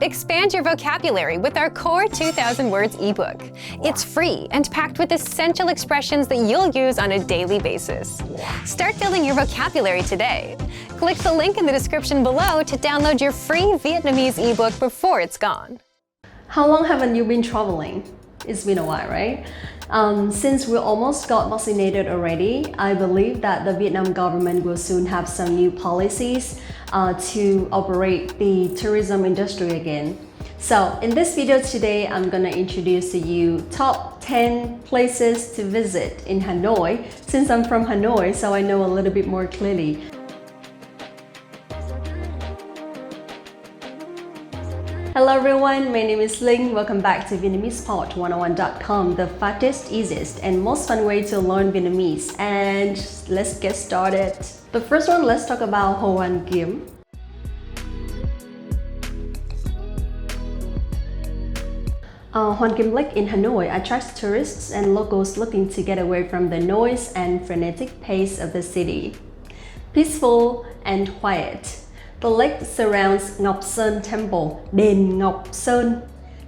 Expand your vocabulary with our Core 2000 Words ebook. It's free and packed with essential expressions that you'll use on a daily basis. Start building your vocabulary today. Click the link in the description below to download your free Vietnamese ebook before it's gone. How long haven't you been traveling? It's been a while, right? Since we almost got vaccinated already, I believe that the Vietnam government will soon have some new policies to operate the tourism industry again. So in this video today, I'm gonna introduce to you top 10 places to visit in Hanoi. Since I'm from Hanoi, so I know a little bit more clearly. Hello everyone, my name is Linh. Welcome back to VietnamesePod101.com, the fastest, easiest, and most fun way to learn Vietnamese. And let's get started. The first one, let's talk about Hồ Hoàn Kiếm. Hoàn Kiếm Lake in Hanoi attracts tourists and locals looking to get away from the noise and frenetic pace of the city. Peaceful and quiet. The lake surrounds Ngọc Sơn Temple, Đền Ngọc Sơn,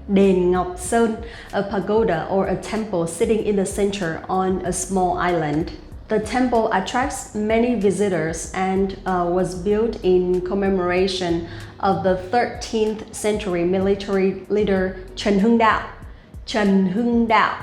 Đền Ngọc Sơn, a pagoda or a temple sitting in the center on a small island. The temple attracts many visitors and was built in commemoration of the 13th century military leader Trần Hưng Đạo. Trần Hưng Đạo.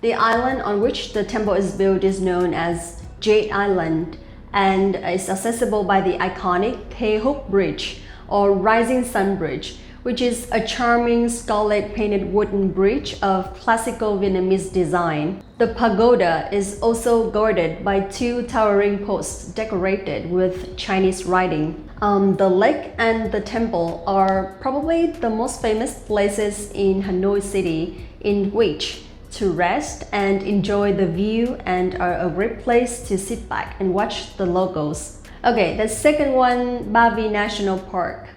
The island on which the temple is built is known as Jade Island, and is accessible by the iconic Thê Húc Bridge or Rising Sun Bridge, which is a charming scarlet painted wooden bridge of classical Vietnamese design. The pagoda is also guarded by two towering posts decorated with Chinese writing. The lake and the temple are probably the most famous places in Hanoi city in which to rest and enjoy the view and are a great place to sit back and watch the locals. Okay, the second one, Ba Vy National Park.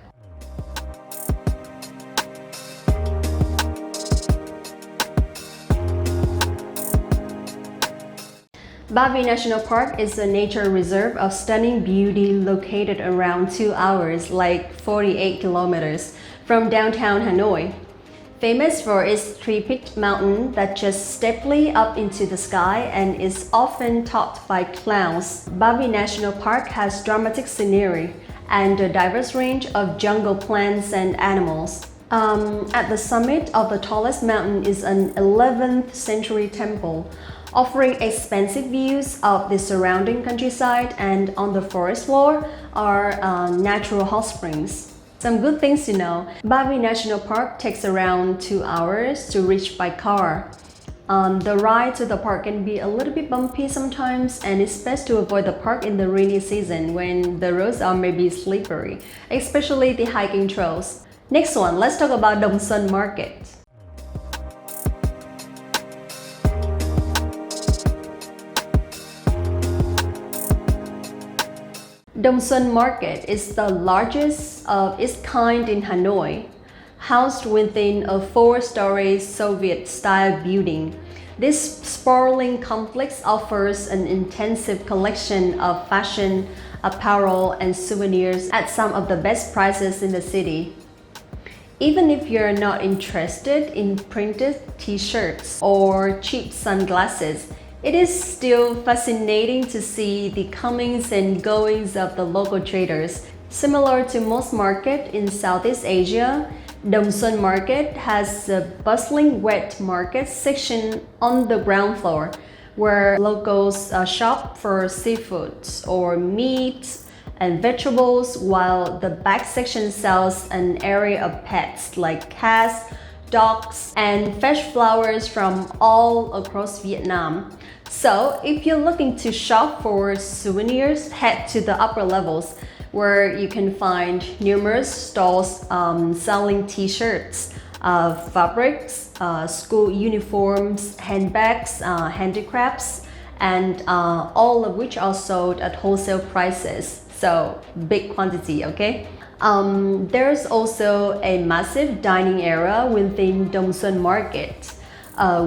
Ba Vy National Park is a nature reserve of stunning beauty located around 2 hours, like 48 kilometers, from downtown Hanoi. Famous for its three-peaked mountain that just steeply up into the sky and is often topped by clouds. Ba Vy National Park has dramatic scenery and a diverse range of jungle plants and animals. At the summit of the tallest mountain is an 11th century temple, offering expansive views of the surrounding countryside, and on the forest floor are natural hot springs. Some good things to know. Ba Vy National Park takes around 2 hours to reach by car. The ride to the park can be a little bit bumpy sometimes, and it's best to avoid the park in the rainy season when the roads are maybe slippery, especially the hiking trails. Next one, let's talk about Đồng Xuân Market. Đồng Xuân Market is the largest of its kind in Hanoi, housed within a 4-story Soviet-style building. This sprawling complex offers an intensive collection of fashion, apparel, and souvenirs at some of the best prices in the city. Even if you're not interested in printed t-shirts or cheap sunglasses, it is still fascinating to see the comings and goings of the local traders. Similar to most markets in Southeast Asia, Đồng Xuân Market has a bustling wet market section on the ground floor where locals shop for seafoods or meats and vegetables, while the back section sells an area of pets like cats, dogs, and fresh flowers from all across Vietnam. So if you're looking to shop for souvenirs, head to the upper levels where you can find numerous stalls selling t-shirts, fabrics, school uniforms, handbags, handicrafts, and all of which are sold at wholesale prices. So big quantity, okay? There's also a massive dining area within Đồng Xuân Market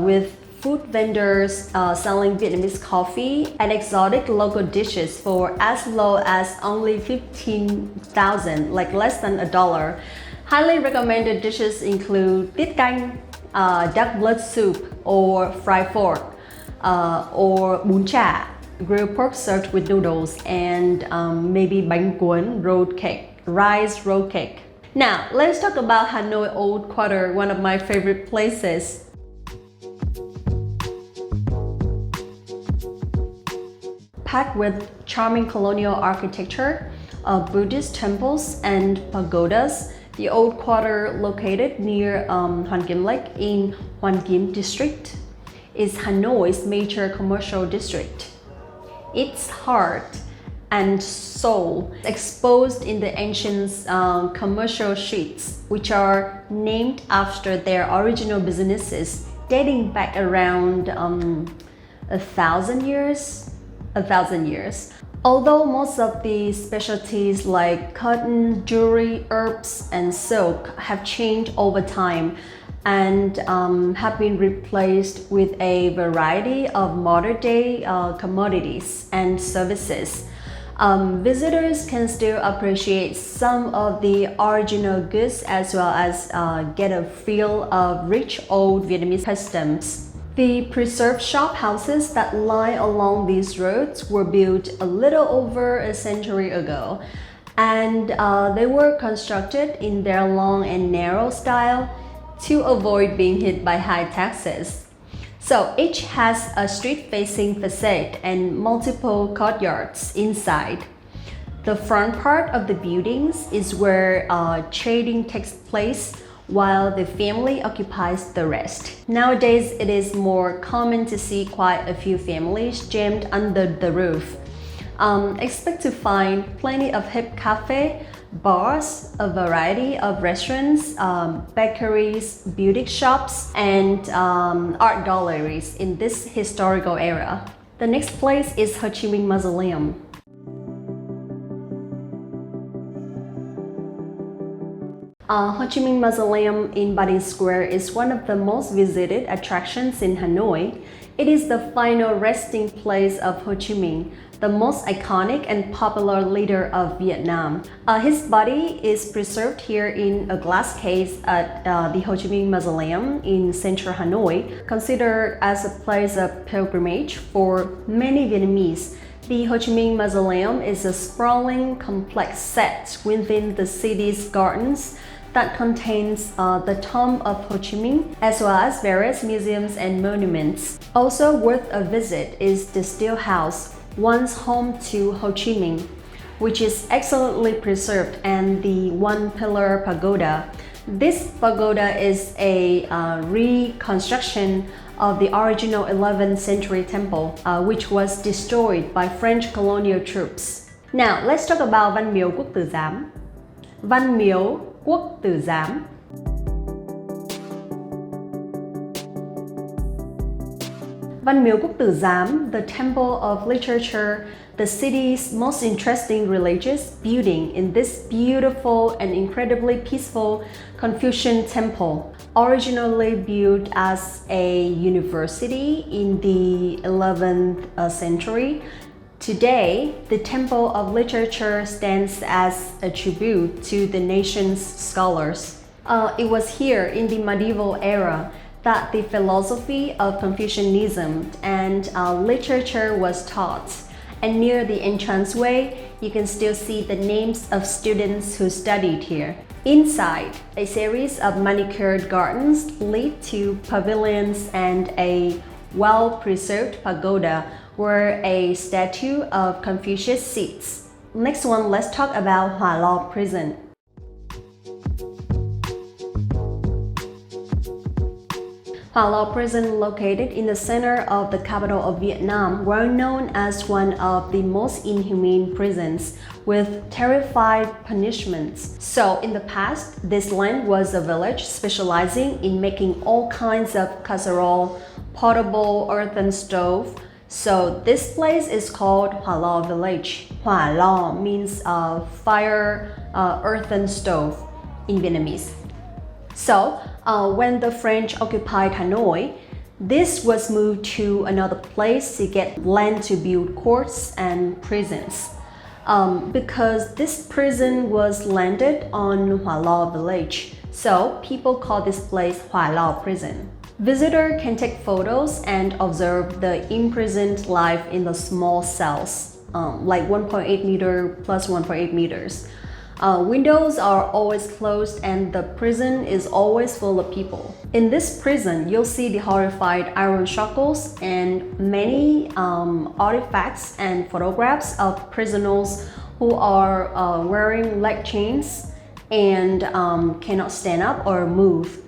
with food vendors selling Vietnamese coffee and exotic local dishes for as low as only 15,000, like less than $1. Highly recommended dishes include tiết canh, duck blood soup or fried pork, or bún chả, grilled pork served with noodles, and maybe bánh cuốn, rolled cake, rice roll cake. Now, let's talk about Hanoi Old Quarter, one of my favorite places. Packed with charming colonial architecture, Buddhist temples and pagodas, the Old Quarter, located near Hoàn Kiếm Lake in Hoàn Kiếm District, is Hanoi's major commercial district. Its heart and soul exposed in the ancient commercial streets, which are named after their original businesses dating back around 1,000 years. Although most of the specialties like cotton, jewelry, herbs, and silk have changed over time and have been replaced with a variety of modern-day commodities and services, visitors can still appreciate some of the original goods as well as get a feel of rich old Vietnamese customs. The preserved shop houses that lie along these roads were built a little over a century ago, and they were constructed in their long and narrow style to avoid being hit by high taxes. So each has a street-facing facade and multiple courtyards inside. The front part of the buildings is where trading takes place, while the family occupies the rest. Nowadays, it is more common to see quite a few families jammed under the roof. Expect to find plenty of hip cafe, bars, a variety of restaurants, bakeries, beauty shops, and art galleries in this historical era. The next place is Ho Chi Minh Mausoleum. Ho Chi Minh Mausoleum in Ba Đình Square is one of the most visited attractions in Hanoi. It is the final resting place of Ho Chi Minh, the most iconic and popular leader of Vietnam. His body is preserved here in a glass case at the Ho Chi Minh Mausoleum in central Hanoi, considered as a place of pilgrimage for many Vietnamese. The Ho Chi Minh Mausoleum is a sprawling complex set within the city's gardens that contains the tomb of Ho Chi Minh, as well as various museums and monuments. Also worth a visit is the Still House, once home to Ho Chi Minh, which is excellently preserved, and the one-pillar pagoda. This pagoda is a reconstruction of the original 11th century temple, which was destroyed by French colonial troops. Now, let's talk about Văn Miếu Quốc Tử Giám. Văn Miếu Quốc Tử Giám. Văn Miếu Quốc Tử Giám, the Temple of Literature, the city's most interesting religious building in this beautiful and incredibly peaceful Confucian temple. Originally built as a university in the 11th century, today the Temple of Literature stands as a tribute to the nation's scholars. It was here in the medieval era that the philosophy of Confucianism and literature was taught. And near the entranceway, you can still see the names of students who studied here. Inside, a series of manicured gardens lead to pavilions and a well-preserved pagoda where a statue of Confucius sits. Next one, let's talk about Hỏa Lò Prison. Hỏa Lò Prison, located in the center of the capital of Vietnam, well known as one of the most inhumane prisons with terrifying punishments. So in the past, this land was a village specializing in making all kinds of casserole, portable earthen stove. So this place is called Hỏa Lò Village. Hỏa Lò means fire, earthen stove in Vietnamese. So, when the French occupied Hanoi, this was moved to another place to get land to build courts and prisons. because this prison was landed on Hua Lao village. So people call this place Hua Lao prison. Visitor can take photos and observe the imprisoned life in the small cells, like 1.8 meter plus 1.8 meters. Windows are always closed and the prison is always full of people. In this prison, you'll see the horrified iron shackles and many artifacts and photographs of prisoners who are wearing leg chains and cannot stand up or move.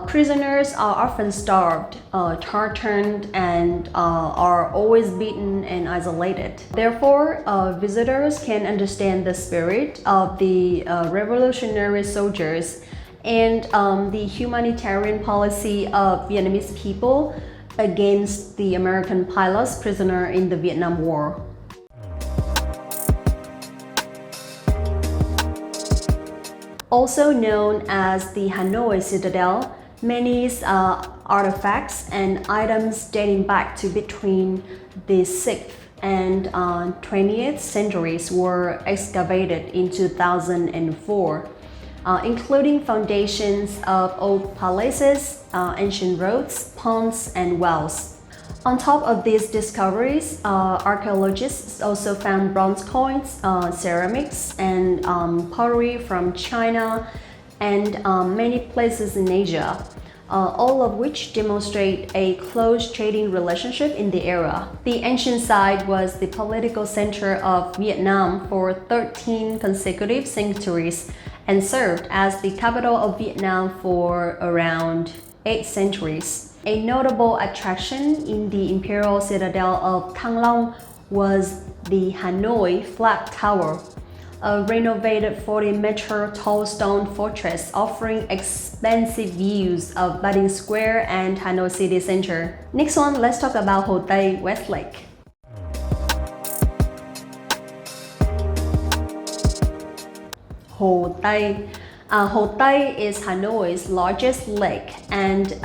Prisoners are often starved, tortured, and are always beaten and isolated. Therefore, visitors can understand the spirit of the revolutionary soldiers and the humanitarian policy of Vietnamese people against the American pilots prisoner in the Vietnam War. Also known as the Hanoi Citadel, many artifacts and items dating back to between the 6th and 20th centuries were excavated in 2004, including foundations of old palaces, ancient roads, ponds, and wells. On top of these discoveries, archaeologists also found bronze coins, ceramics, and pottery from China and many places in Asia, all of which demonstrate a close trading relationship in the era. The ancient site was the political center of Vietnam for 13 consecutive centuries and served as the capital of Vietnam for around 8 centuries. A notable attraction in the imperial citadel of Thăng Long was the Hanoi Flag Tower, a renovated 40-meter tall stone fortress offering expansive views of Ba Square and Hanoi city center. Next one, let's talk about Hồ Tây, Westlake. Hồ Tây. Hồ Tây is Hanoi's largest lake and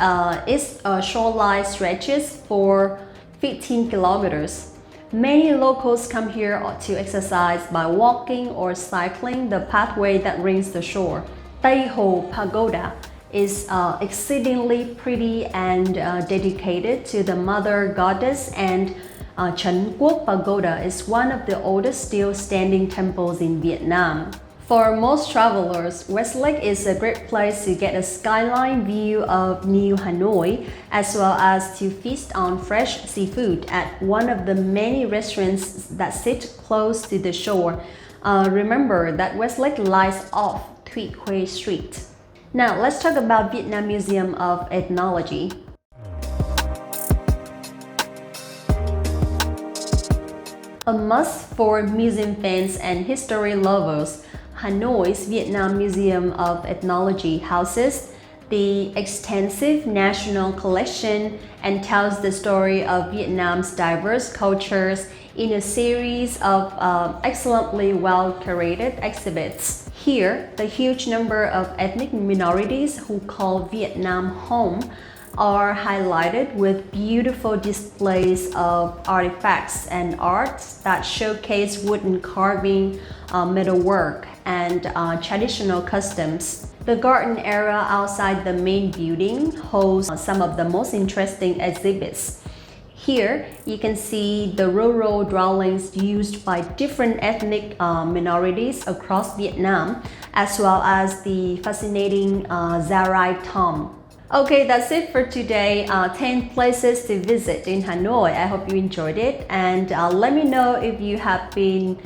its shoreline stretches for 15 kilometers. Many locals come here to exercise by walking or cycling the pathway that rings the shore. Tây Hồ Pagoda is exceedingly pretty and dedicated to the mother goddess, and Trấn Quốc Pagoda is one of the oldest still standing temples in Vietnam. For most travelers, Westlake is a great place to get a skyline view of New Hanoi, as well as to feast on fresh seafood at one of the many restaurants that sit close to the shore. Remember that Westlake lies off Thuy Khuê Street. Now let's talk about Vietnam Museum of Ethnology. A must for museum fans and history lovers, Hanoi's Vietnam Museum of Ethnology houses the extensive national collection and tells the story of Vietnam's diverse cultures in a series of excellently well-curated exhibits. Here, the huge number of ethnic minorities who call Vietnam home are highlighted with beautiful displays of artifacts and arts that showcase wooden carving, metalwork, and traditional customs. The garden area outside the main building holds some of the most interesting exhibits. Here, you can see the rural dwellings used by different ethnic minorities across Vietnam, as well as the fascinating Zarai tomb. Okay, that's it for today. 10 places to visit in Hanoi. I hope you enjoyed it, and let me know if you have been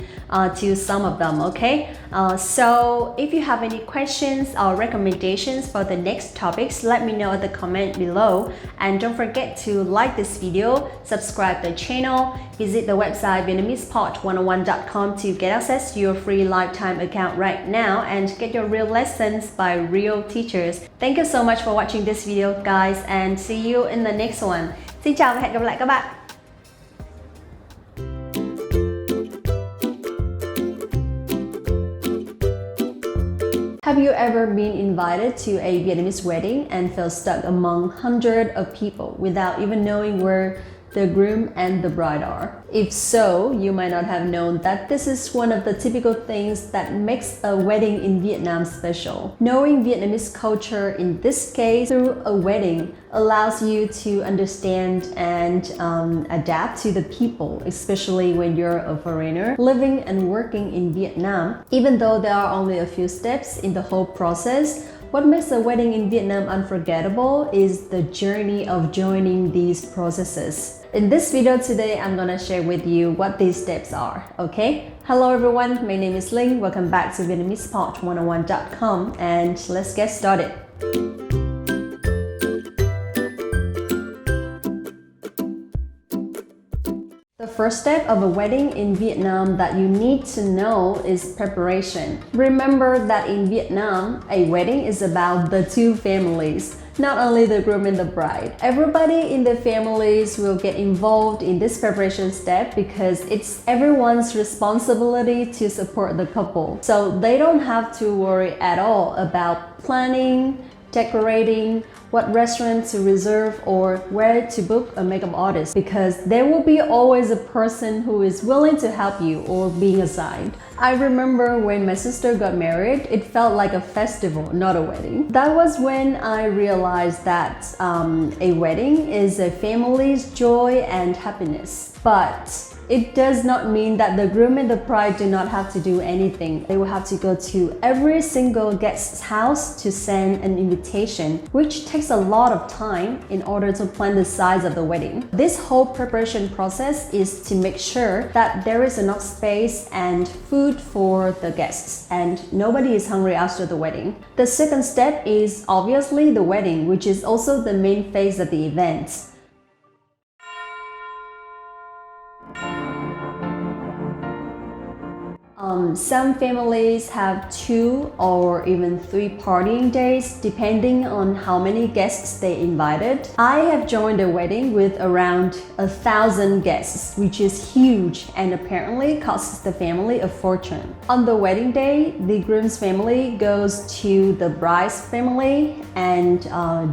to some of them, okay? So if you have any questions or recommendations for the next topics, let me know at the comment below. And don't forget to like this video, subscribe the channel, visit the website VietnamesePod101.com to get access to your free lifetime account right now and get your real lessons by real teachers. Thank you so much for watching this video, guys, and see you in the next one. Xin chào và hẹn gặp lại các bạn. Have you ever been invited to a Vietnamese wedding and felt stuck among hundreds of people without even knowing where the groom and the bride are. If so, you might not have known that this is one of the typical things that makes a wedding in Vietnam special. Knowing Vietnamese culture in this case through a wedding allows you to understand and adapt to the people, especially when you're a foreigner living and working in Vietnam. Even though there are only a few steps in the whole process, what makes a wedding in Vietnam unforgettable is the journey of joining these processes. In this video today, I'm gonna share with you what these steps are, okay? Hello everyone, my name is Linh. Welcome back to VietnamesePot101.com and let's get started. The first step of a wedding in Vietnam that you need to know is preparation. Remember that in Vietnam, a wedding is about the two families, not only the groom and the bride. Everybody in the families will get involved in this preparation step because it's everyone's responsibility to support the couple. So they don't have to worry at all about planning, decorating, what restaurant to reserve, or where to book a makeup artist, because there will be always a person who is willing to help you or being assigned. I remember when my sister got married, it felt like a festival, not a wedding. That was when I realized that a wedding is a family's joy and happiness. But it does not mean that the groom and the bride do not have to do anything. They will have to go to every single guest's house to send an invitation, which takes a lot of time in order to plan the size of the wedding. This whole preparation process is to make sure that there is enough space and food for the guests and nobody is hungry after the wedding. The second step is obviously the wedding, which is also the main phase of the event. Some families have 2 or even 3 partying days depending on how many guests they invited. I have joined a wedding with around 1,000 guests, which is huge and apparently costs the family a fortune. On the wedding day, the groom's family goes to the bride's family and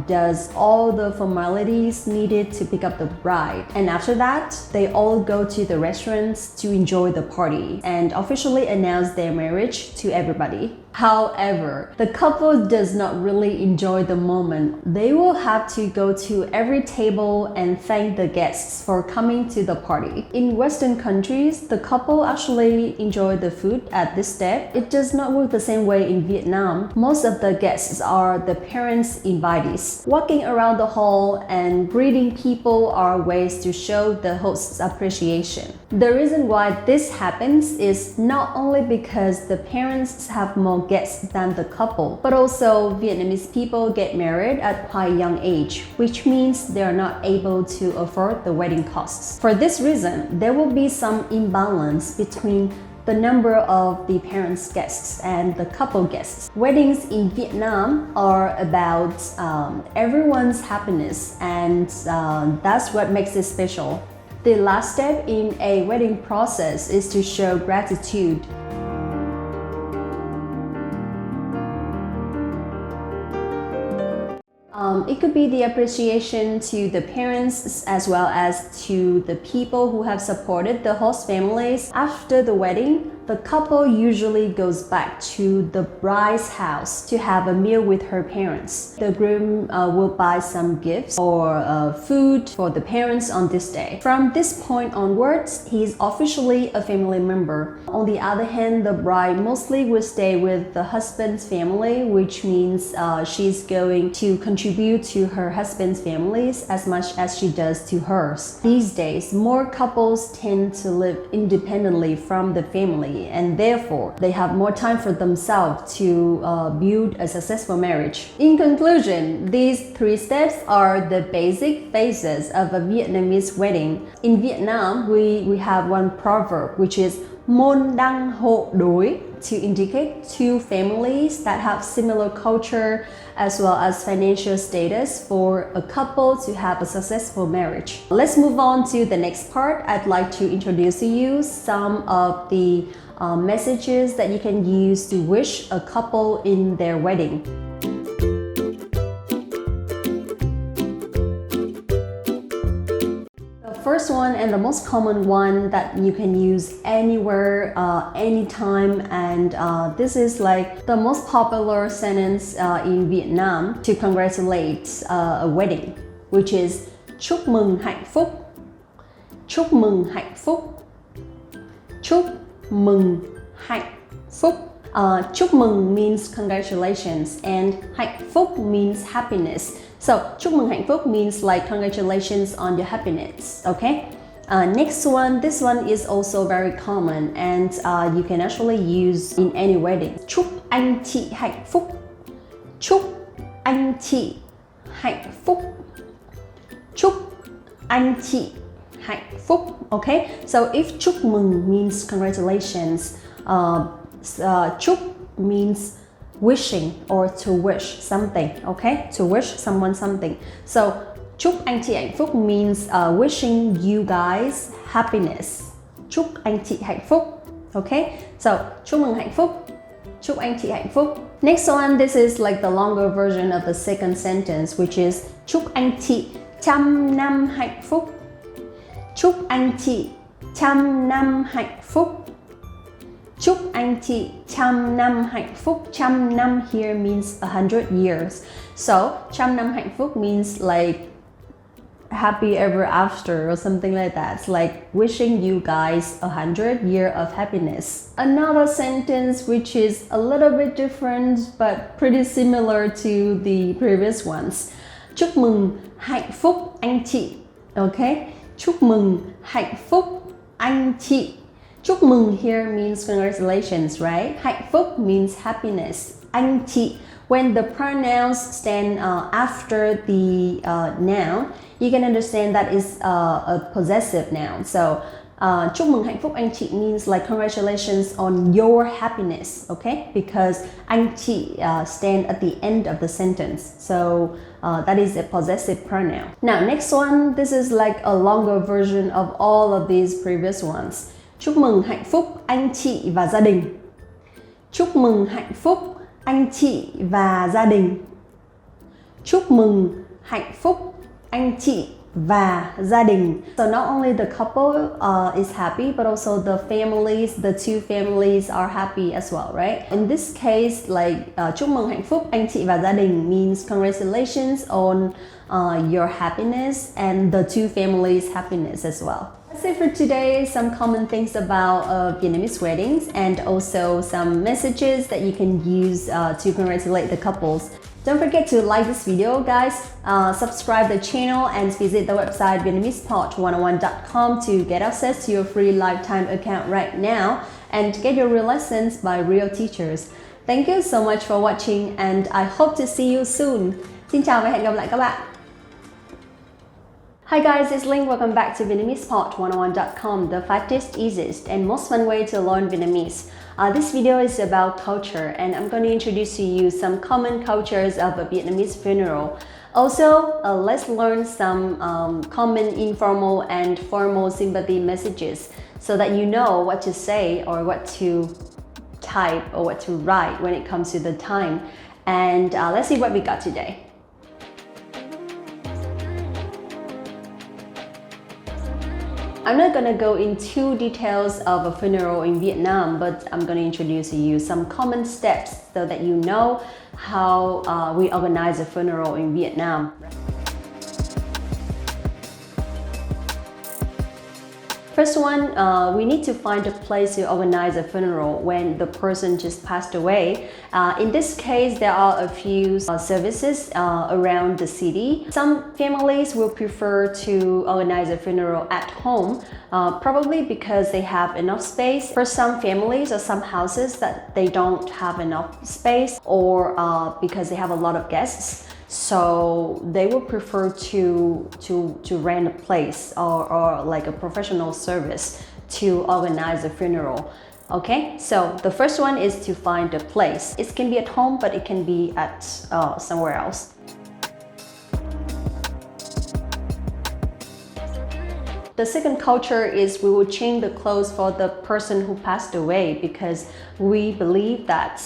does all the formalities needed to pick up the bride. And after that, they all go to the restaurants to enjoy the party and officially announce their marriage to everybody. However, the couple does not really enjoy the moment. They will have to go to every table and thank the guests for coming to the party. In Western countries, the couple actually enjoy the food at this step. It does not work the same way in Vietnam. Most of the guests are the parents' invitees. Walking around the hall and greeting people are ways to show the host's appreciation. The reason why this happens is not only because the parents have more guests than the couple, but also Vietnamese people get married at quite young age, which means they are not able to afford the wedding costs. For this reason, there will be some imbalance between the number of the parents' guests and the couple guests. Weddings in Vietnam are about everyone's happiness, and that's what makes it special. The last step in a wedding process is to show gratitude. It could be the appreciation to the parents as well as to the people who have supported the host families. After the wedding, the couple usually goes back to the bride's house to have a meal with her parents. The groom will buy some gifts or food for the parents on this day. From this point onwards, he is officially a family member. On the other hand, the bride mostly will stay with the husband's family, which means she's going to contribute to her husband's families as much as she does to hers. These days, more couples tend to live independently from the family, and therefore they have more time for themselves to build a successful marriage. In conclusion, these 3 steps are the basic phases of a Vietnamese wedding. In Vietnam, we have one proverb which is môn đăng hộ đối, to indicate 2 families that have similar culture as well as financial status for a couple to have a successful marriage. Let's move on to the next part. I'd like to introduce to you some of the messages that you can use to wish a couple in their wedding. first one and the most common one that you can use anywhere, anytime, and this is like the most popular sentence in Vietnam to congratulate a wedding, which is chúc mừng hạnh phúc. Chúc mừng hạnh phúc. Chúc mừng hạnh phúc. Chúc mừng means congratulations and hạnh phúc means happiness. So chúc mừng hạnh phúc means like congratulations on your happiness, okay? Next one, this one is also very common and you can actually use in any wedding. Chúc anh chị hạnh phúc. Chúc anh chị hạnh phúc. Chúc anh chị hạnh phúc. Okay, so if chúc mừng means congratulations, chúc means wishing or to wish something, okay? To wish someone something. So chúc anh chị hạnh phúc means wishing you guys happiness. Chúc anh chị hạnh phúc. Okay? So chúc mừng hạnh phúc. Chúc anh chị hạnh phúc. Next one, this is like the longer version of the second sentence, which is chúc anh chị trăm năm hạnh phúc. Chúc anh chị trăm năm hạnh phúc. Chúc anh chị trăm năm hạnh phúc. Trăm năm here means 100 years. So trăm năm hạnh phúc means like happy ever after or something like that. It's like wishing you guys 100 years of happiness. Another sentence which is a little bit different but pretty similar to the previous ones. Chúc mừng hạnh phúc anh chị. Okay? Chúc mừng hạnh phúc anh chị. Chúc mừng here means congratulations, right? Hạnh phúc means happiness. Anh chị, when the pronouns stand after the noun, you can understand that is a possessive noun. So, chúc mừng hạnh phúc anh chị means like congratulations on your happiness, okay? Because anh chị stand at the end of the sentence. So, that is a possessive pronoun. Now, next one, this is like a longer version of all of these previous ones. Chúc mừng hạnh phúc anh chị và gia đình. Chúc mừng hạnh phúc anh chị và gia đình. Chúc mừng hạnh phúc anh chị và gia đình. So not only the couple is happy, but also the families, the two families are happy as well, right? In this case, like chúc mừng hạnh phúc anh chị và gia đình means congratulations on your happiness and the two families' happiness as well. That's it for today. Some common things about Vietnamese weddings and also some messages that you can use to congratulate the couples. Don't forget to like this video, guys, subscribe the channel and visit the website VietnamesePod101.com to get access to your free lifetime account right now and get your real lessons by real teachers. Thank you so much for watching and I hope to see you soon. Xin chào và hẹn gặp lại các bạn. Hi guys, it's Ling. Welcome back to VietnamesePod101.com, the fastest, easiest, and most fun way to learn Vietnamese. This video is about culture, and I'm going to introduce to you some common cultures of a Vietnamese funeral. Also, let's learn some common informal and formal sympathy messages so that you know what to say or what to type or what to write when it comes to the time. And let's see what we got today. I'm not going to go into details of a funeral in Vietnam, but I'm going to introduce to you some common steps so that you know how we organize a funeral in Vietnam. First one, we need to find a place to organize a funeral when the person just passed away. In this case, there are a few services around the city. Some families will prefer to organize a funeral at home, probably because they have enough space. For some families or some houses that they don't have enough space, or because they have a lot of guests. So they will prefer to rent a place or like a professional service to organize a funeral. Okay, so the first one is to find a place. It can be at home, but it can be at somewhere else. The second culture is we will change the clothes for the person who passed away because we believe that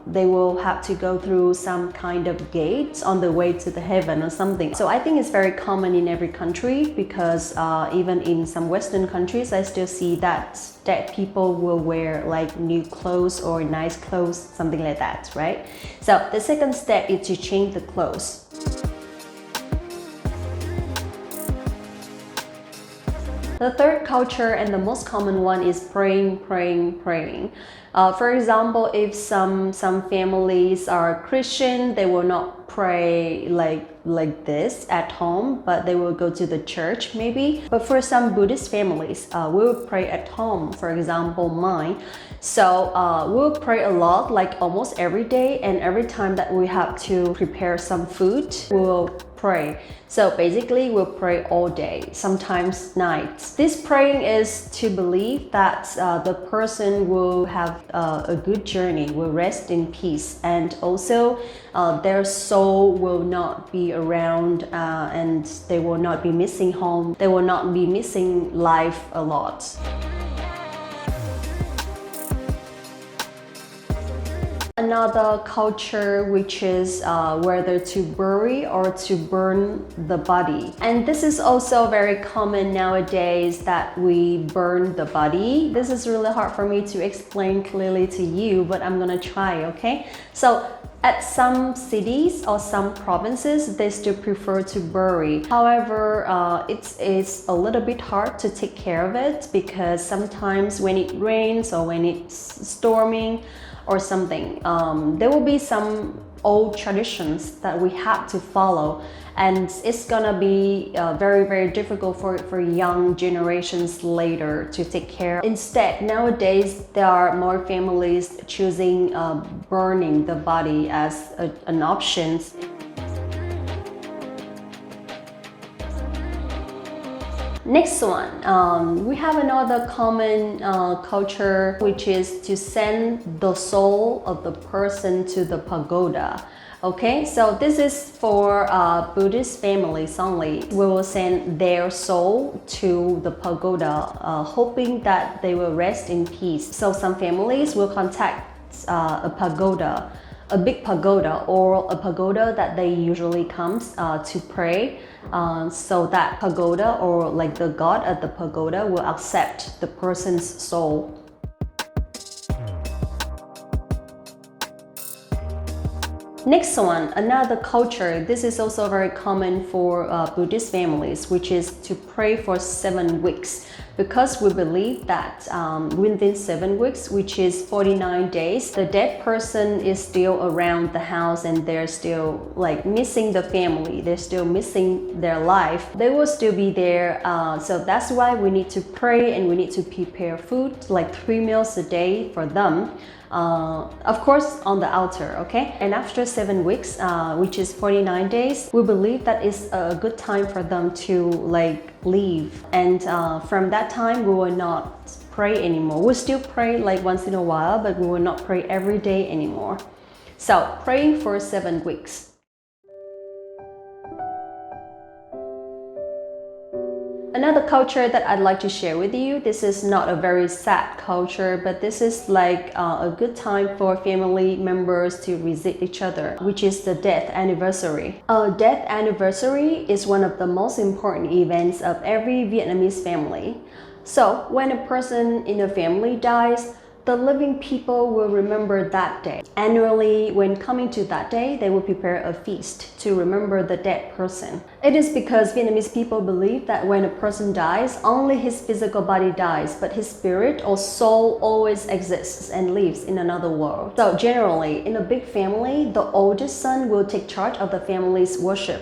they will have to go through some kind of gates on the way to the heaven or something. So I think it's very common in every country because even in some Western countries, I still see that dead people will wear like new clothes or nice clothes, something like that, right? So the second step is to change the clothes. The third culture and the most common one is praying. For example, if some families are Christian, they will not pray like this at home, but they will go to the church maybe. But for some Buddhist families, we will pray at home. For example, mine. So we'll pray a lot, like almost every day, and every time that we have to prepare some food, we'll pray. So basically we'll pray all day, sometimes nights. This praying is to believe that the person will have a good journey, will rest in peace, and also their soul will not be around and they will not be missing home, they will not be missing life a lot. Another culture which is whether to bury or to burn the body. And this is also very common nowadays that we burn the body. This is really hard for me to explain clearly to you, but I'm gonna try, okay? So at some cities or some provinces, they still prefer to bury. However, it's a little bit hard to take care of it because sometimes when it rains or when it's storming, or something, there will be some old traditions that we have to follow, and it's gonna be very difficult for young generations later to take care. Instead, nowadays there are more families choosing burning the body as an option. Next one, we have another common culture, which is to send the soul of the person to the pagoda. Okay, so this is for Buddhist families only. We will send their soul to the pagoda, hoping that they will rest in peace. So some families will contact a pagoda, a big pagoda, or a pagoda that they usually comes to pray, so that pagoda or like the god at the pagoda will accept the person's soul. Next one, another culture. This is also very common for Buddhist families, which is to pray for 7 weeks. Because we believe that within 7 weeks, which is 49 days, the dead person is still around the house and they're still like missing the family. They're still missing their life. They will still be there. So that's why we need to pray and we need to prepare food, like 3 meals a day for them. Of course on the altar, okay? And after 7 weeks, which is 49 days, we believe that it's a good time for them to like leave. And from that time, we will not pray anymore. We'll still pray like once in a while, but we will not pray every day anymore. So praying for 7 weeks. Another culture that I'd like to share with you, this is not a very sad culture, but this is like a good time for family members to visit each other, which is the death anniversary. A death anniversary is one of the most important events of every Vietnamese family. So when a person in a family dies, the living people will remember that day. Annually, when coming to that day, they will prepare a feast to remember the dead person. It is because Vietnamese people believe that when a person dies, only his physical body dies, but his spirit or soul always exists and lives in another world. So generally, in a big family, the oldest son will take charge of the family's worship.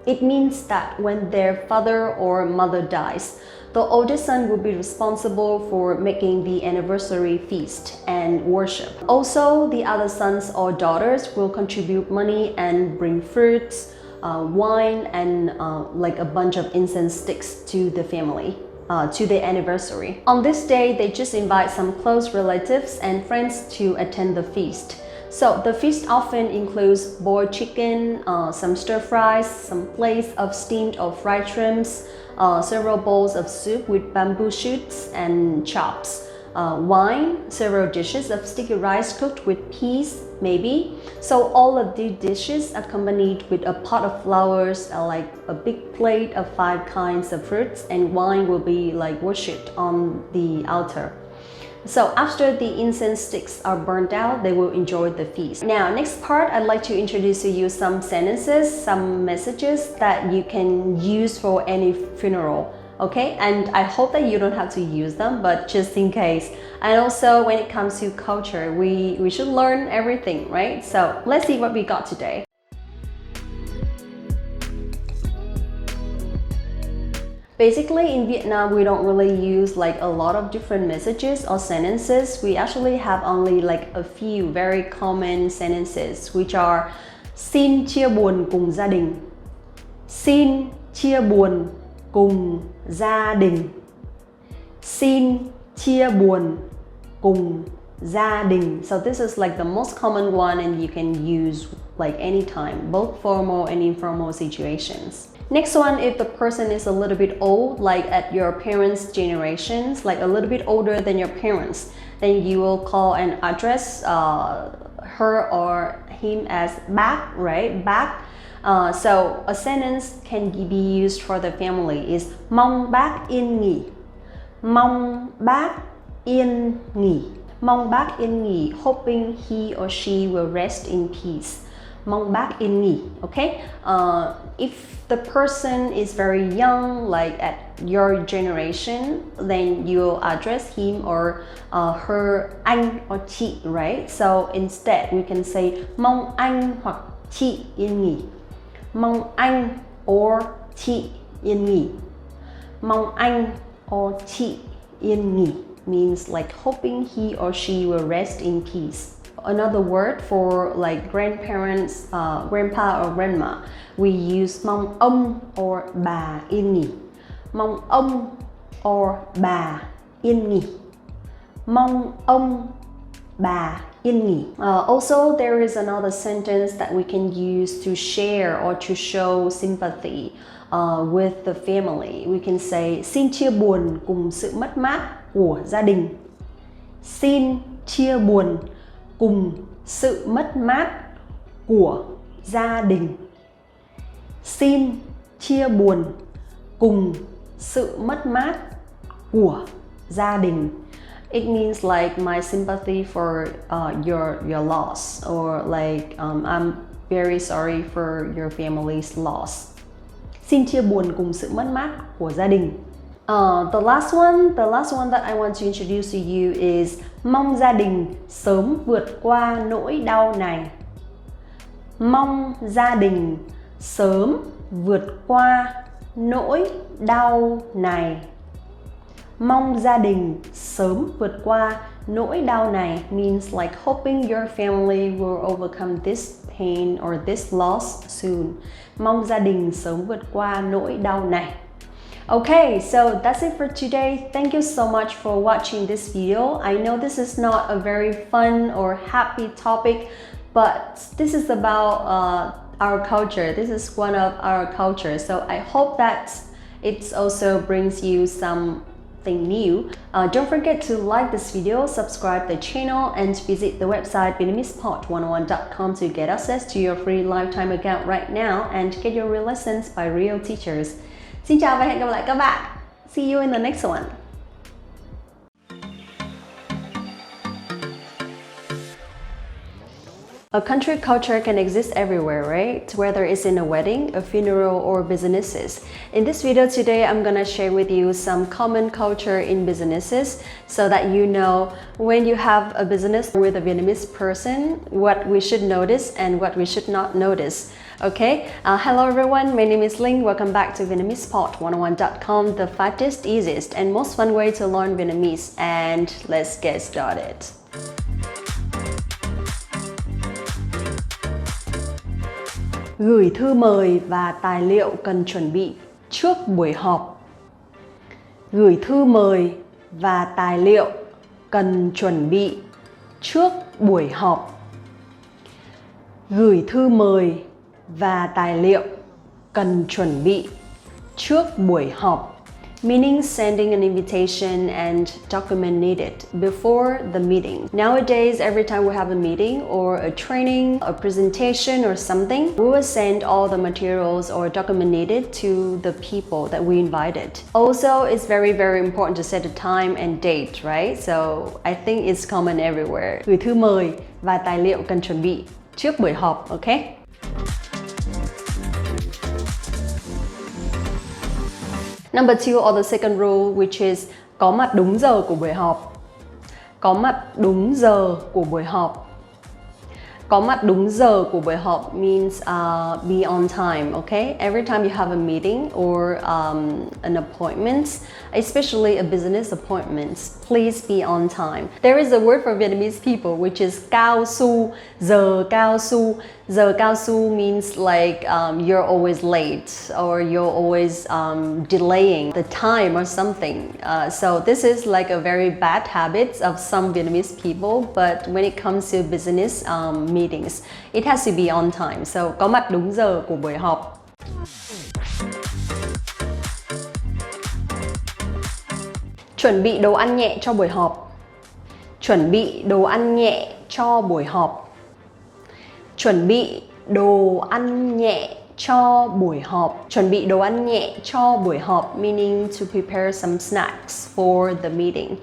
It means that when their father or mother dies, the oldest son will be responsible for making the anniversary feast and worship. Also, the other sons or daughters will contribute money and bring fruits, wine, and like a bunch of incense sticks to the family, to the anniversary. On this day, they just invite some close relatives and friends to attend the feast. So the feast often includes boiled chicken, some stir fries, some plates of steamed or fried shrimps, several bowls of soup with bamboo shoots and chops, wine, several dishes of sticky rice cooked with peas, maybe. So all of these dishes accompanied with a pot of flowers, like a big plate of 5 kinds of fruits, and wine will be like worshipped on the altar. So after the incense sticks are burnt out, they will enjoy the feast. Now, next part, I'd like to introduce to you some sentences, some messages that you can use for any funeral. Okay, and I hope that you don't have to use them, but just in case. And also, when it comes to culture, we should learn everything, right? So let's see what we got today. Basically, in Vietnam, we don't really use like a lot of different messages or sentences. We actually have only like a few very common sentences, which are xin chia buồn cùng gia đình, xin chia buồn cùng gia đình, xin chia buồn cùng gia đình. So this is like the most common one, and you can use like anytime, both formal and informal situations. Next one, if the person is a little bit old, like at your parents' generations, like a little bit older than your parents, then you will call and address her or him as bác, right? Bác. So a sentence can be used for the family is mong bác yên nghỉ, mong bác yên nghỉ, mong bác yên nghỉ, hoping he or she will rest in peace. Mong bác yên nghỉ, okay? If the person is very young, like at your generation, then you'll address him or her anh or chị, right? So instead, we can say mong anh hoặc chị yên nghỉ. Mong anh or chị yên nghỉ. Mong anh or chị yên nghỉ means like hoping he or she will rest in peace. Another word for like grandparents, grandpa or grandma, we use mong ông or bà yên nghỉ. Mong ông or bà yên nghỉ. Mong ông bà yên nghỉ. Also, there is another sentence that we can use to share or to show sympathy with the family. We can say xin chia buồn cùng sự mất mát của gia đình. Xin chia buồn cùng sự mất mát của gia đình. Xin chia buồn cùng sự mất mát của gia đình. It means like my sympathy for your loss, or like I'm very sorry for your family's loss. Xin chia buồn cùng sự mất mát của gia đình. The last one that I want to introduce to you is mong gia đình sớm vượt qua nỗi đau này. Mong gia đình sớm vượt qua nỗi đau này. Mong gia đình sớm vượt qua nỗi đau này means like hoping your family will overcome this pain or this loss soon. Mong gia đình sớm vượt qua nỗi đau này. Okay, so that's it for today. Thank you so much for watching this video. I know this is not a very fun or happy topic, but this is about our culture. This is one of our culture. So I hope that it also brings you something new. Don't forget to like this video, subscribe the channel, and visit the website VietnamesePod101.com to get access to your free lifetime account right now and get your real lessons by real teachers. Xin chào và hẹn gặp lại các bạn. See you in the next one. A country culture can exist everywhere, right? Whether it's in a wedding, a funeral, or businesses. In this video today, I'm gonna share with you some common culture in businesses so that you know when you have a business with a Vietnamese person, what we should notice and what we should not notice. Okay, hello everyone, my name is Linh. Welcome back to VietnamesPod101.com, the fastest, easiest, and most fun way to learn Vietnamese. And let's get started. Gửi thư mời và tài liệu cần chuẩn bị trước buổi họp. Gửi thư mời và tài liệu cần chuẩn bị trước buổi họp. Gửi thư mời và tài liệu cần chuẩn bị trước buổi họp, meaning sending an invitation and document needed before the meeting. Nowadays, every time we have a meeting or a training, a presentation or something, we will send all the materials or document needed to the people that we invited. Also, it's very, very important to set a time and date, right? So I think it's common everywhere. Gửi thư mời và tài liệu cần chuẩn bị trước buổi họp, okay? Number 2, or the second rule, which is có mặt đúng giờ của buổi họp. Có mặt đúng giờ của buổi họp. Có mặt đúng giờ của buổi họp means be on time, okay? Every time you have a meeting or an appointment, especially a business appointment, please be on time. There is a word for Vietnamese people which is cao su, giờ cao su. Giờ cao su means like you're always late or you're always delaying the time or something. So this is like a very bad habit of some Vietnamese people, but when it comes to business meetings, it has to be on time. So có mặt đúng giờ của buổi họp. Chuẩn bị đồ ăn nhẹ cho buổi họp. Chuẩn bị đồ ăn nhẹ cho buổi họp. Chuẩn bị đồ ăn nhẹ cho buổi họp. Chuẩn bị đồ ăn nhẹ cho buổi họp, meaning to prepare some snacks for the meeting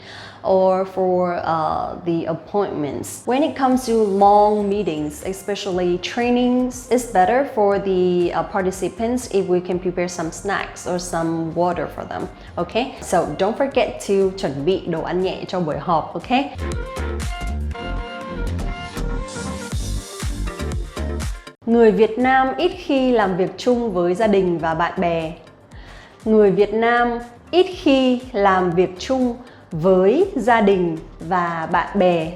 or for the appointments. When it comes to long meetings, especially trainings, it's better for the participants if we can prepare some snacks or some water for them, okay? So don't forget to chuẩn bị đồ ăn nhẹ cho buổi họp, okay? Người Việt Nam ít khi làm việc chung với gia đình và bạn bè. Người Việt Nam ít khi làm việc chung với gia đình và bạn bè.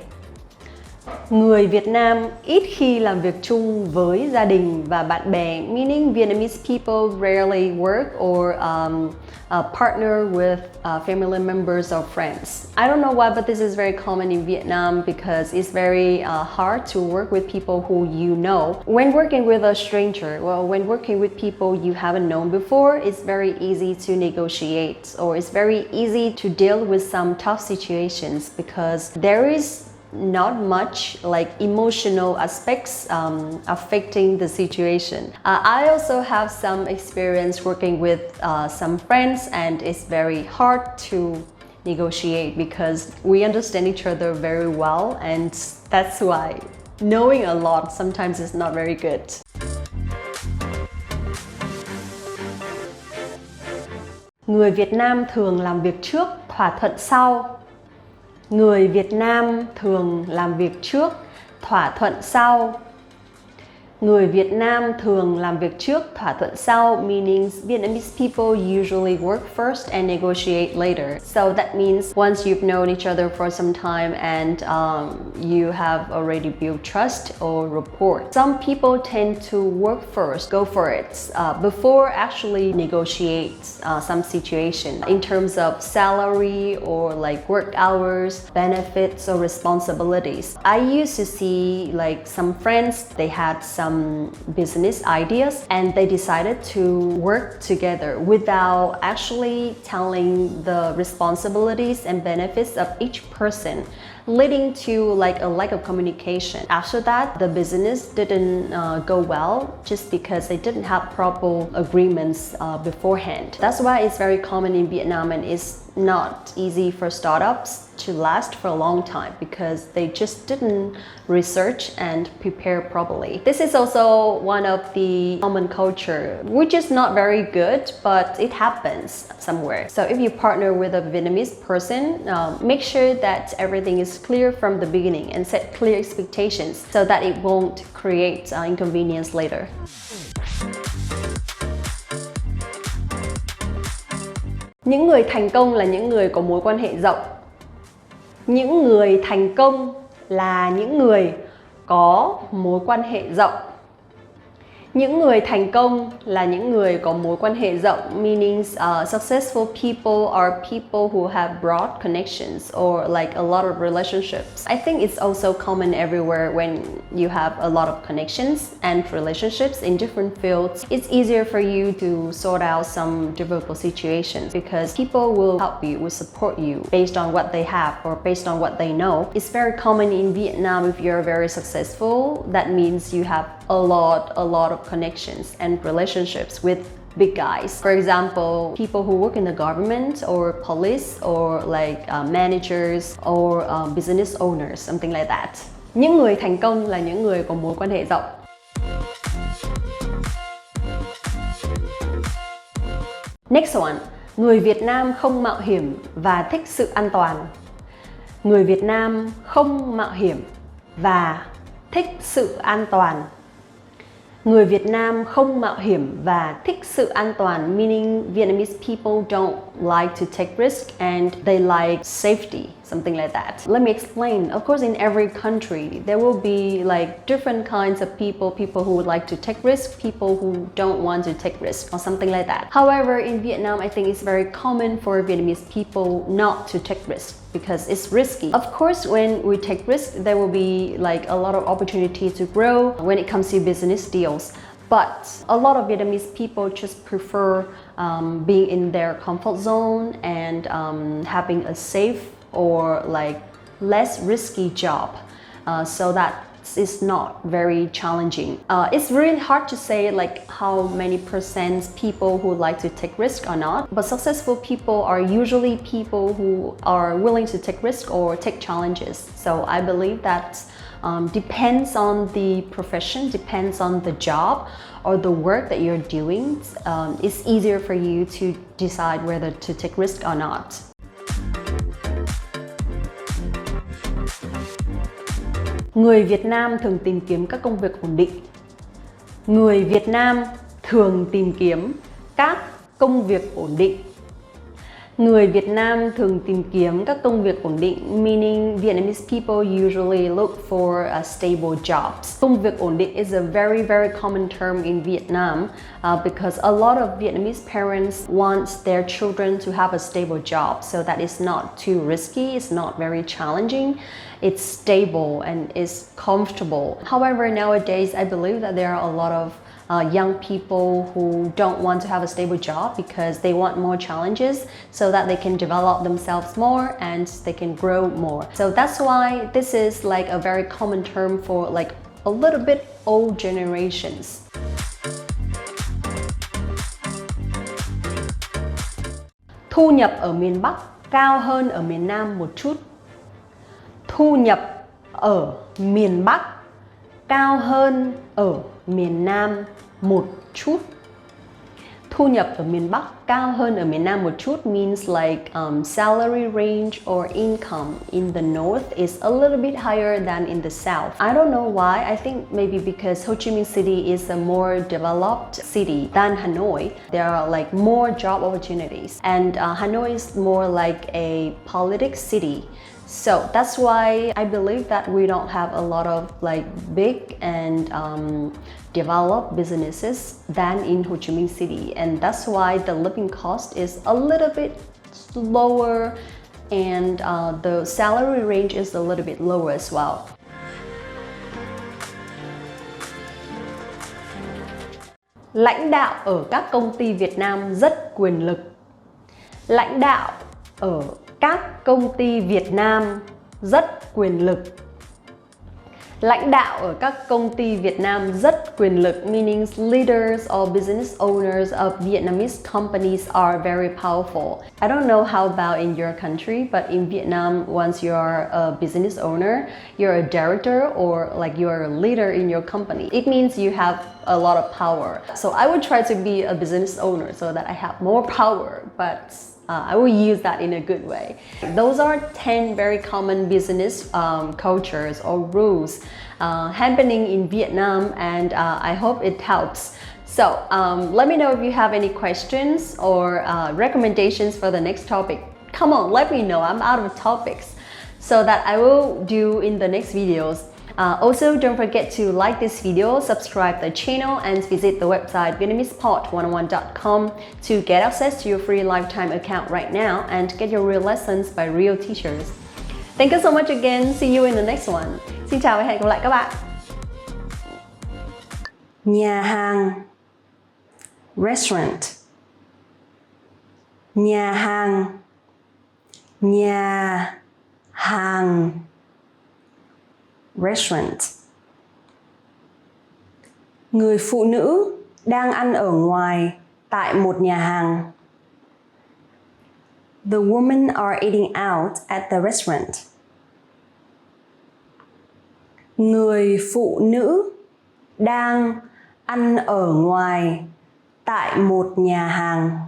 Người Việt Nam ít khi làm việc chung với gia đình và bạn bè, meaning Vietnamese people rarely work or partner with family members or friends. I don't know why, but this is very common in Vietnam because it's very hard to work with people who you know. When working with a stranger, well, when working with people you haven't known before, it's very easy to negotiate or it's very easy to deal with some tough situations because there is not much like emotional aspects affecting the situation. I also have some experience working with some friends and it's very hard to negotiate because we understand each other very well and that's why knowing a lot sometimes is not very good. Người Việt Nam thường làm việc trước, thỏa thuận sau. Người Việt Nam thường làm việc trước, thỏa thuận sau. Người Việt Nam thường làm việc trước, thỏa thuận sau, meaning Vietnamese people usually work first and negotiate later. So that means once you've known each other for some time and you have already built trust or rapport. Some people tend to work first, go for it, before actually negotiate some situation in terms of salary or like work hours, benefits or responsibilities. I used to see like some friends, they had some business ideas and they decided to work together without actually telling the responsibilities and benefits of each person, leading to like a lack of communication. After that, the business didn't go well just because they didn't have proper agreements beforehand. That's why it's very common in Vietnam and it's not easy for startups to last for a long time because they just didn't research and prepare properly. This is also one of the common culture, which is not very good, but it happens somewhere. So if you partner with a Vietnamese person, make sure that everything is clear from the beginning and set clear expectations so that it won't create inconvenience later. Những người thành công là những người có mối quan hệ rộng. Những người thành công là những người có mối quan hệ rộng. Những người thành công là những người có mối quan hệ rộng, meaning successful people are people who have broad connections or like a lot of relationships. I think it's also common everywhere when you have a lot of connections and relationships in different fields. It's easier for you to sort out some difficult situations because people will help you, will support you based on what they have or based on what they know. It's very common in Vietnam if you're very successful, that means you have a lot of connections and relationships with big guys. For example, people who work in the government or police or like managers or business owners, something like that. Những người thành công là những người có mối quan hệ rộng. Next one, người Việt Nam không mạo hiểm và thích sự an toàn. Người Việt Nam không mạo hiểm và thích sự an toàn. Người Việt Nam không mạo hiểm và thích sự an toàn, meaning Vietnamese people don't like to take risk and they like safety, something like that. Let me explain. Of course, in every country, there will be like different kinds of people who would like to take risk, people who don't want to take risk, or something like that. However, in Vietnam, I think it's very common for Vietnamese people not to take risk because it's risky. Of course, when we take risks, there will be like a lot of opportunities to grow when it comes to business deals. But a lot of Vietnamese people just prefer being in their comfort zone and having a safe or like less risky job, so that it's not very challenging. It's really hard to say like how many percent people who like to take risk or not, but successful people are usually people who are willing to take risk or take challenges. So I believe that depends on the profession, depends on the job or the work that you're doing. It's easier for you to decide whether to take risk or not. Người Việt Nam thường tìm kiếm các công việc ổn định. Người Việt Nam thường tìm kiếm các công việc ổn định. Người Việt Nam thường tìm kiếm các công việc ổn định, meaning Vietnamese people usually look for stable jobs. Công việc ổn định is a very common term in Vietnam because a lot of Vietnamese parents want their children to have a stable job so that it's not too risky, it's not very challenging, it's stable and it's comfortable. However, nowadays I believe that there are a lot of young people who don't want to have a stable job because they want more challenges so that they can develop themselves more and they can grow more. So that's why this is like a very common term for like a little bit old generations. Thu nhập ở miền Bắc cao hơn ở miền Nam một chút. Thu nhập ở miền Bắc cao hơn ở miền Nam một chút. Thu nhập ở miền Bắc cao hơn ở miền Nam một chút means like salary range or income in the north is a little bit higher than in the south. I don't know why. I think maybe because Ho Chi Minh City is a more developed city than Hanoi. There are like more job opportunities, and Hanoi is more like a politic city. So that's why I believe that we don't have a lot of like big and developed businesses than in Ho Chi Minh City, and that's why the living cost is a little bit lower and the salary range is a little bit lower as well. Lãnh đạo ở các công ty Việt Nam rất quyền lực. Lãnh đạo ở các công ty Việt Nam rất quyền lực. Lãnh đạo ở các công ty Việt Nam rất quyền lực, meaning leaders or business owners of Vietnamese companies are very powerful. I don't know how about in your country, but in Vietnam, once you're a business owner, you're a director or like you're a leader in your company, it means you have a lot of power. So I would try to be a business owner so that I have more power, but I will use that in a good way. Those are 10 very common business cultures or rules happening in Vietnam, and I hope it helps. So let me know if you have any questions or recommendations for the next topic. Come on, let me know. I'm out of topics so that I will do in the next videos. Also, don't forget to like this video, subscribe the channel, and visit the website VietnamesePod101.com to get access to your free lifetime account right now and get your real lessons by real teachers. Thank you so much again. See you in the next one. Xin chào và hẹn gặp lại các bạn. Nhà hàng, restaurant. Nhà hàng, nhà hàng, restaurant. Người phụ nữ đang ăn ở ngoài tại một nhà hàng. The women are eating out at the restaurant. Người phụ nữ đang ăn ở ngoài tại một nhà hàng.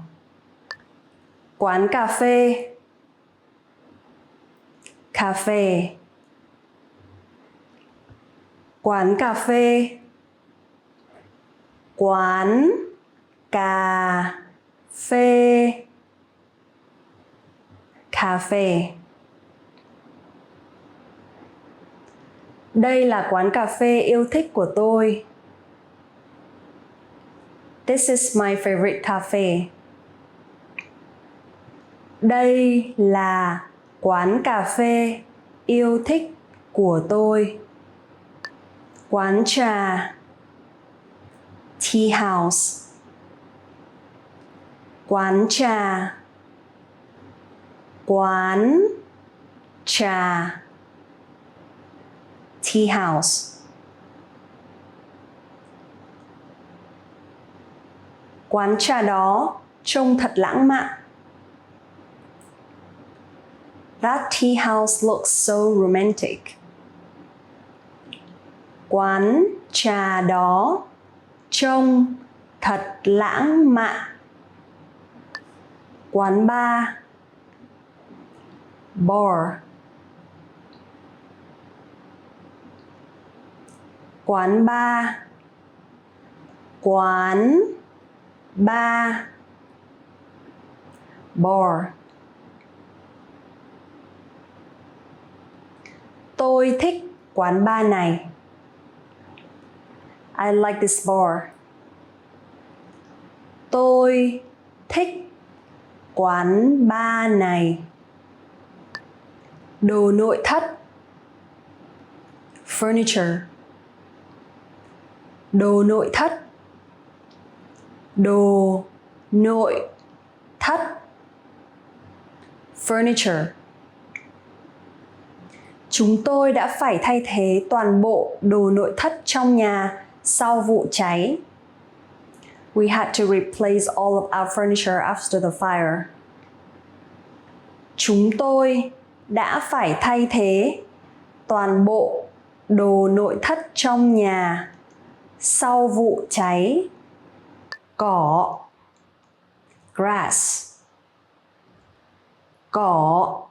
Quán cà phê, cà phê. Quán cà phê, quán cà phê, cà phê. Đây là quán cà phê yêu thích của tôi. This is my favorite cafe. Đây là quán cà phê yêu thích của tôi. Quán trà, tea house. Quán trà, quán trà, tea house. Quán trà đó trông thật lãng mạn. That tea house looks so romantic. Quán trà đó trông thật lãng mạn. Quán bar, bar. Quán bar, quán bar, bar. Tôi thích quán bar này. I like this bar. Tôi thích quán bar này. Đồ nội thất, furniture. Đồ nội thất, đồ nội thất, furniture. Chúng tôi đã phải thay thế toàn bộ đồ nội thất trong nhà sau vụ cháy. We had to replace all of our furniture after the fire. Chúng tôi đã phải thay thế toàn bộ đồ nội thất trong nhà sau vụ cháy. Cỏ, grass. Cỏ,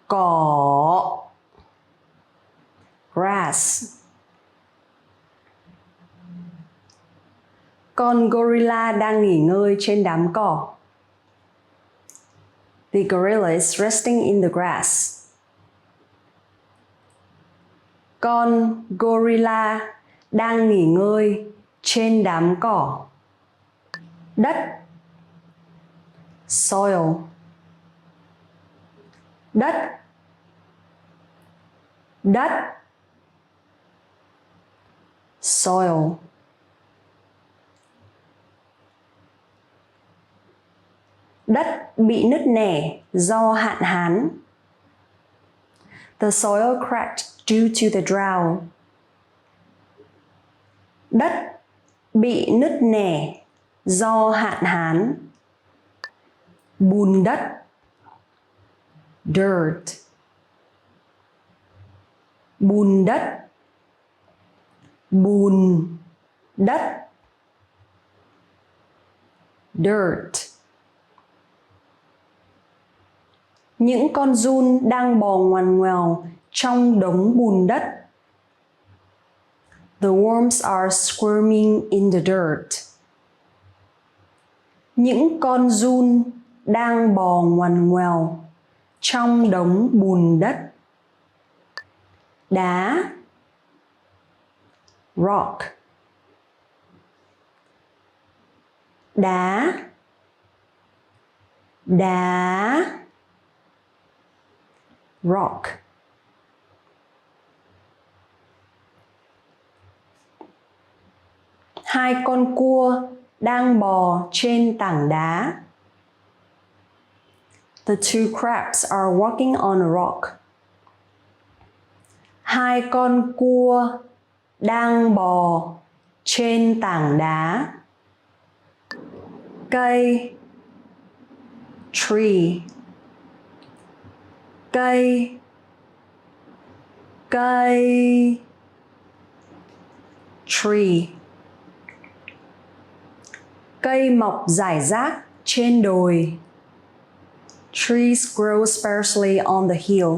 cỏ, grass. Con gorilla đang nghỉ ngơi trên đám cỏ. The gorilla is resting in the grass. Con gorilla đang nghỉ ngơi trên đám cỏ. Đất, soil. Đất, đất, soil. Đất bị nứt nẻ do hạn hán. The soil cracked due to the drought. Đất bị nứt nẻ do hạn hán. Bùn đất, dirt. Bùn đất, bùn đất, dirt. Những con giun đang bò ngoằn ngoèo trong đống bùn đất. The worms are squirming in the dirt. Những con giun đang bò ngoằn ngoèo trong đống bùn đất. đá, rock, đá, đá, rock. Hai con cua đang bò trên tảng đá. The two crabs are walking on a rock. Hai con cua đang bò trên tảng đá. Cây, tree, cây, cây, tree. Cây mọc rải rác trên đồi. Trees grow sparsely on the hill.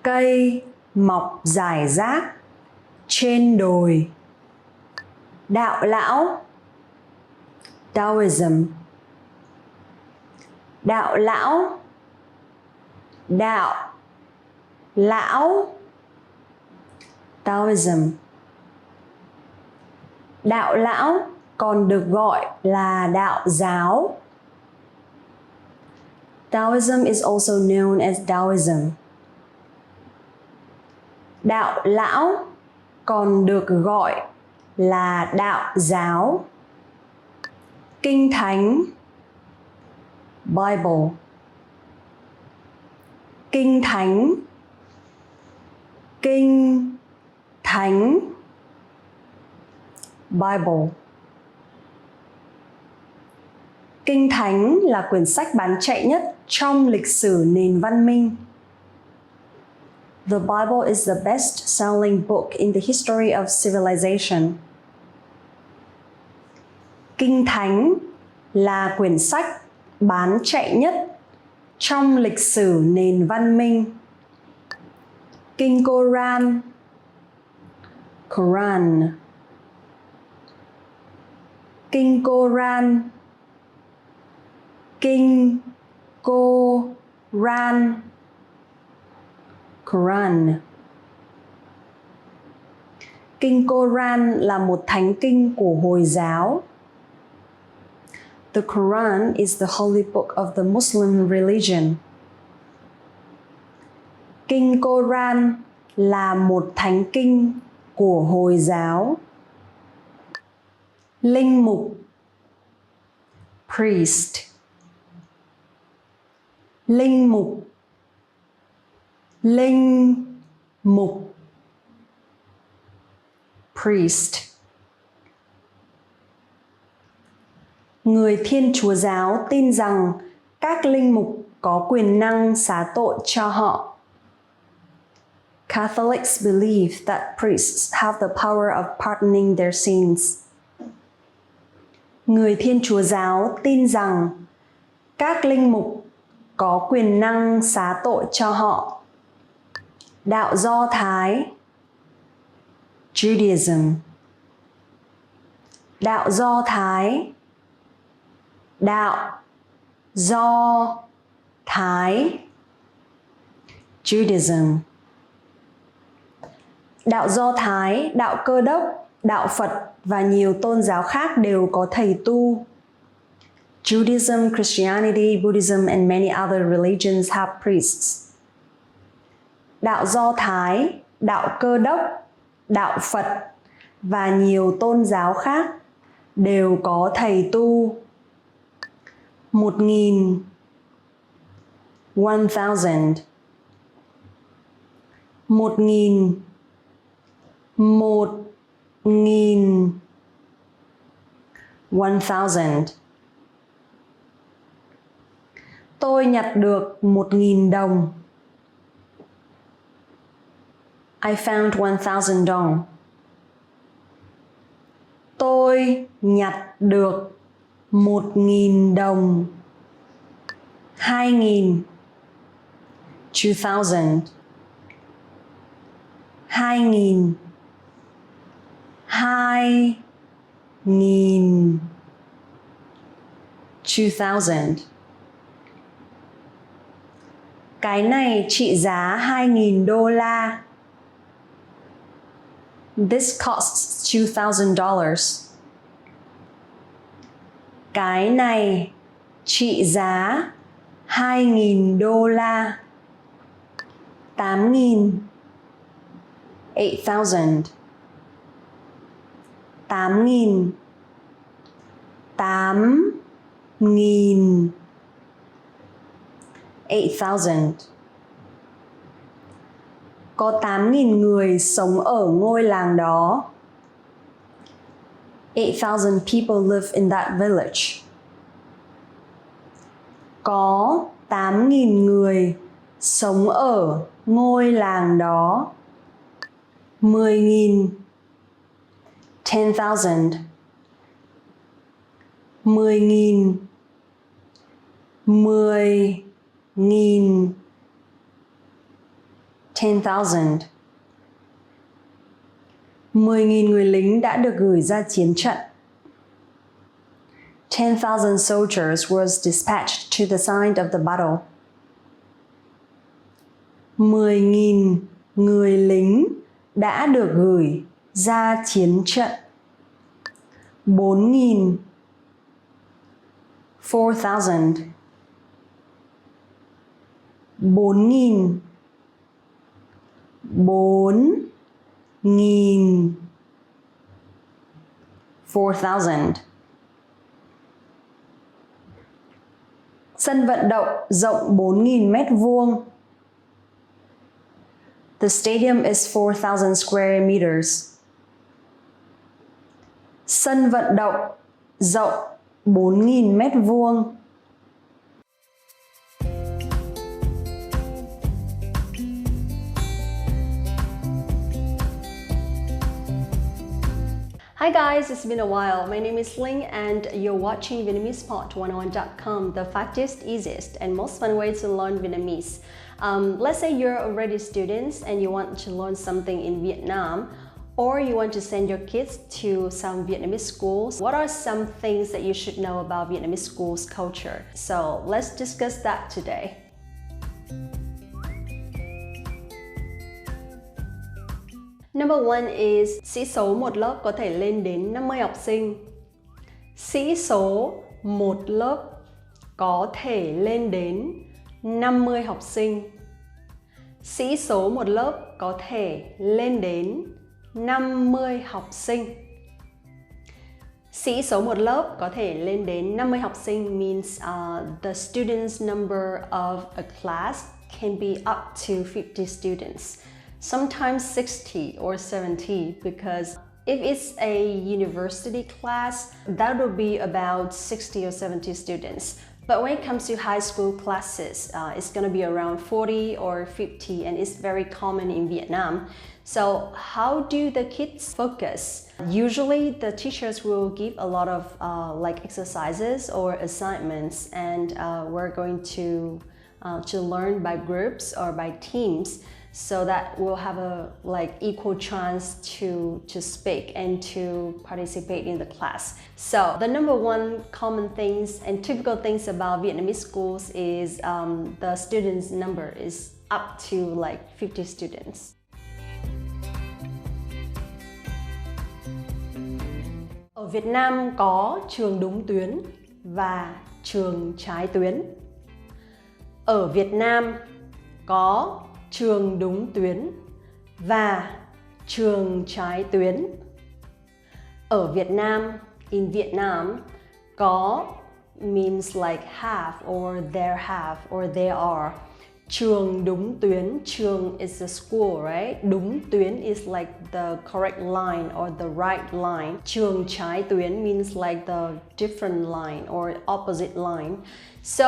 Cây mọc rải rác trên đồi. Đạo lão, Taoism. Đạo lão, đạo lão, Taoism. Đạo lão còn được gọi là đạo giáo. Taoism is also known as Taoism. Đạo lão còn được gọi là đạo giáo. Kinh thánh, Bible. Kinh thánh, kinh thánh, Bible. Kinh thánh là quyển sách bán chạy nhất trong lịch sử nền văn minh. The Bible is the best-selling book in the history of civilization. Kinh thánh là quyển sách bán chạy nhất trong lịch sử nền văn minh. Kinh Koran, Quran. Kinh Koran, kinh Koran, Quran. Kinh Koran là một thánh kinh của Hồi giáo. The Quran is the holy book of the Muslim religion. Kinh Koran là một thánh kinh của Hồi giáo. Linh mục, priest. Linh mục, linh mục, priest. Người Thiên Chúa giáo tin rằng các linh mục có quyền năng xá tội cho họ. Catholics believe that priests have the power of pardoning their sins. Người Thiên Chúa giáo tin rằng các linh mục có quyền năng xá tội cho họ. Đạo Do Thái, Judaism. Đạo Do Thái, đạo Do Thái, Judaism. Đạo Do Thái, đạo Cơ đốc, đạo Phật và nhiều tôn giáo khác đều có thầy tu. Judaism, Christianity, Buddhism and many other religions have priests. Đạo Do Thái, đạo Cơ đốc, đạo Phật và nhiều tôn giáo khác đều có thầy tu. 1,000, 1,000, 1,000, 1,000, 1,000. Tôi nhặt được 1.000 đồng. I found 1,000 dong. Tôi nhặt được 1.000 đồng. 2.000, 2,000. 2.000, 2.000, 2,000. Cái này trị giá $2.000. This costs $2,000. Cái này trị giá $2.000. 8.000. 8,000. 8.000. 8.000. 8,000. Có 8.000 người sống ở ngôi làng đó. 8,000 people live in that village. Có 8.000 người sống ở ngôi làng đó. 10.000. 10,000. 10.000. 10.000. 10,000. 10.000 người lính đã được gửi ra chiến trận. 10,000 soldiers was dispatched to the side of the battle. 10.000 người lính đã được gửi ra chiến trận. 4.000. 4,000. 4.000. 4.000. 4,000. Sân vận động rộng 4.000 mét vuông. The stadium is 4,000 square meters. Sân vận động rộng 4.000 mét vuông. Hi guys, it's been a while. My name is Linh and you're watching VietnamesePod101.com, the fastest, easiest and most fun way to learn Vietnamese. Let's say you're already students and you want to learn something in Vietnam, or you want to send your kids to some Vietnamese schools. What are some things that you should know about Vietnamese schools culture? So let's discuss that today. Number one is sĩ số một lớp có thể lên đến 50 học sinh. Sĩ số một lớp có thể lên đến 50 học sinh. Sĩ số một lớp có thể lên đến 50 học sinh. Sĩ số một lớp có thể lên đến 50 học sinh means the students number of a class can be up to 50 students. Sometimes 60 or 70, because if it's a university class, that would be about 60 or 70 students. But when it comes to high school classes, it's going to be around 40 or 50, and it's very common in Vietnam. So how do the kids focus? Usually the teachers will give a lot of like exercises or assignments, and we're going to learn by groups or by teams, so that we'll have a like equal chance to speak and to participate in the class. So the number one common things and typical things about Vietnamese schools is the students number is up to like 50 students. Ở Việt Nam có trường đúng tuyến và trường trái tuyến. Ở Việt Nam có trường đúng tuyến và trường trái tuyến. Ở Việt Nam, in Vietnam, có means like have or there have or there are. Trường đúng tuyến, trường is the school, right? Đúng tuyến is like the correct line or the right line. Trường trái tuyến means like the different line or opposite line. So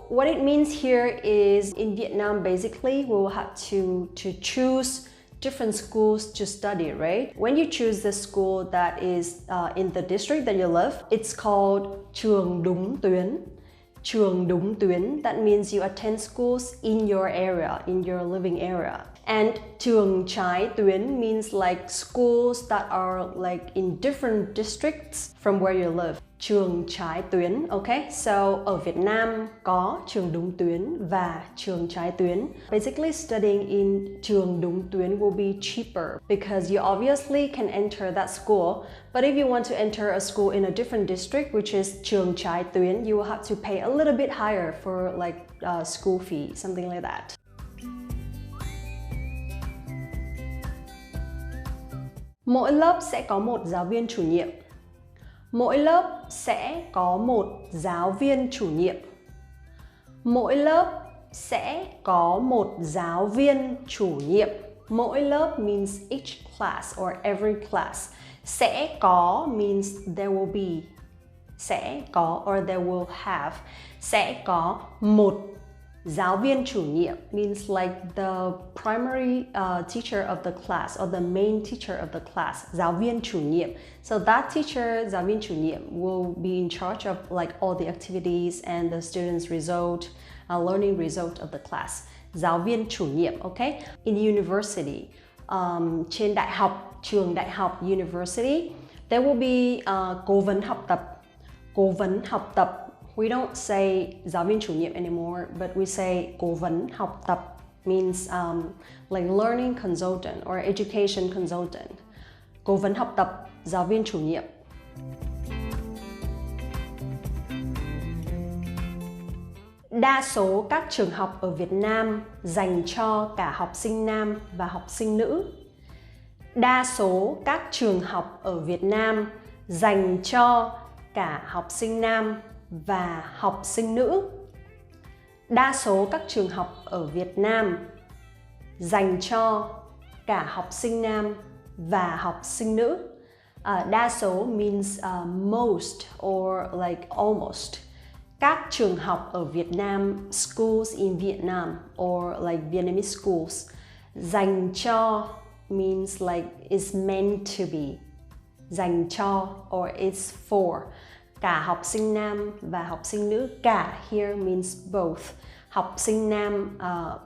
what it means here is in Vietnam, basically, we will have to choose different schools to study, right? When you choose the school that is in the district that you live, it's called trường đúng tuyến. Trường đúng tuyến, that means you attend schools in your area, in your living area. And trường trái tuyến means like schools that are like in different districts from where you live. Trường trái tuyến, okay? So ở Việt Nam có trường đúng tuyến và trường trái tuyến. Basically studying in trường đúng tuyến will be cheaper because you obviously can enter that school. But if you want to enter a school in a different district, which is trường trái tuyến, you will have to pay a little bit higher for like school fee, something like that. Mỗi lớp sẽ có một giáo viên chủ nhiệm. Mỗi lớp sẽ có một giáo viên chủ nhiệm. Mỗi lớp sẽ có một giáo viên chủ nhiệm. Mỗi lớp means each class or every class. Sẽ có means there will be. Sẽ có or there will have. Sẽ có một giáo viên chủ nhiệm means like the primary teacher of the class or the main teacher of the class. Giáo viên chủ nhiệm. So that teacher, giáo viên chủ nhiệm, will be in charge of like all the activities and the students' result, learning result of the class. Giáo viên chủ nhiệm, okay? In university, trên đại học, trường đại học, university, there will be cố vấn học tập. Cố vấn học tập. We don't say giáo viên chủ nhiệm anymore, but we say cố vấn học tập means like learning consultant or education consultant. Cố vấn học tập, giáo viên chủ nhiệm. Đa số các trường học ở Việt Nam dành cho cả học sinh nam và học sinh nữ. Đa số các trường học ở Việt Nam dành cho cả học sinh nam và học sinh nữ. Đa số các trường học ở Việt Nam dành cho cả học sinh nam và học sinh nữ. Đa số means most or like almost. Các trường học ở Việt Nam, schools in Vietnam or like Vietnamese schools. Dành cho means like is meant to be. Dành cho or is for. Cả học sinh nam và học sinh nữ. Cả here means both. Học sinh nam,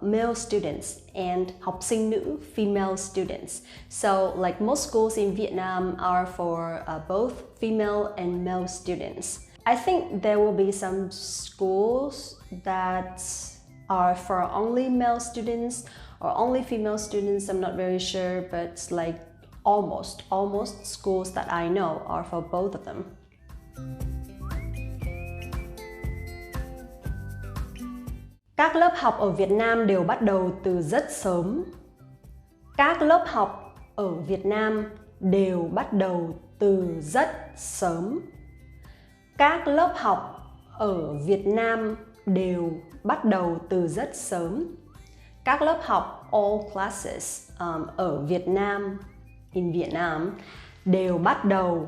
male students, and học sinh nữ, female students. So like most schools in Vietnam are for both female and male students. I think there will be some schools that are for only male students or only female students. I'm not very sure, but like almost schools that I know are for both of them. Các lớp học ở Việt Nam đều bắt đầu từ rất sớm. Các lớp học ở Việt Nam đều bắt đầu từ rất sớm. Các lớp học ở Việt Nam đều bắt đầu từ rất sớm. Các lớp học, all classes, ở Việt Nam, in Vietnam, đều bắt đầu,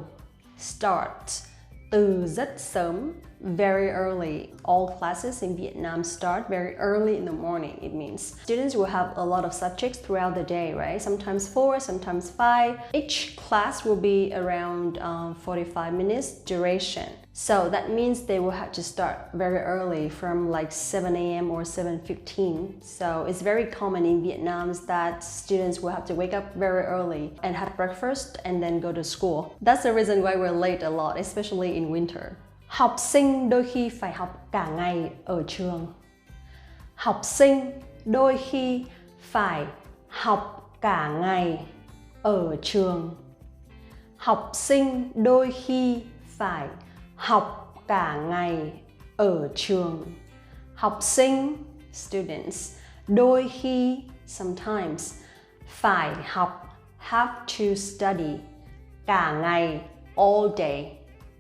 start, từ rất sớm, very early. All classes in Vietnam start very early in the morning, it means. Students will have a lot of subjects throughout the day, right? Sometimes 4, sometimes 5. Each class will be around 45 minutes duration. So that means they will have to start very early from like 7 a.m. or 7:15. So it's very common in Vietnam that students will have to wake up very early and have breakfast and then go to school. That's the reason why we're late a lot, especially in winter. Học sinh đôi khi phải học cả ngày ở trường. Học sinh đôi khi phải học cả ngày ở trường. Học sinh đôi khi phải học cả ngày ở trường. Học sinh, students, đôi khi, sometimes, phải học, have to study, cả ngày, all day,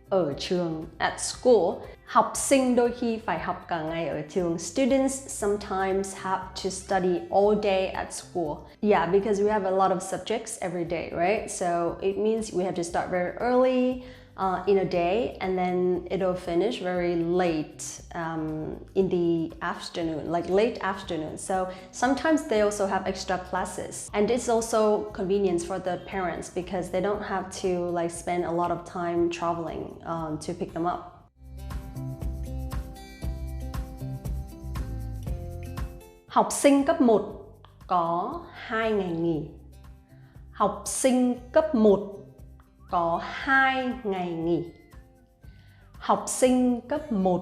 ở trường, at school. Học sinh đôi khi phải học cả ngày ở trường. Students sometimes have to study all day at school. Yeah, because we have a lot of subjects every day, right? So it means we have to start very early in a day, and then it'll finish very late in the afternoon, like late afternoon. So sometimes they also have extra classes, and it's also convenience for the parents because they don't have to like spend a lot of time traveling to pick them up. Học sinh cấp 1 có 2 ngày nghỉ. Học sinh cấp 1 có 2 ngày nghỉ. Học sinh cấp 1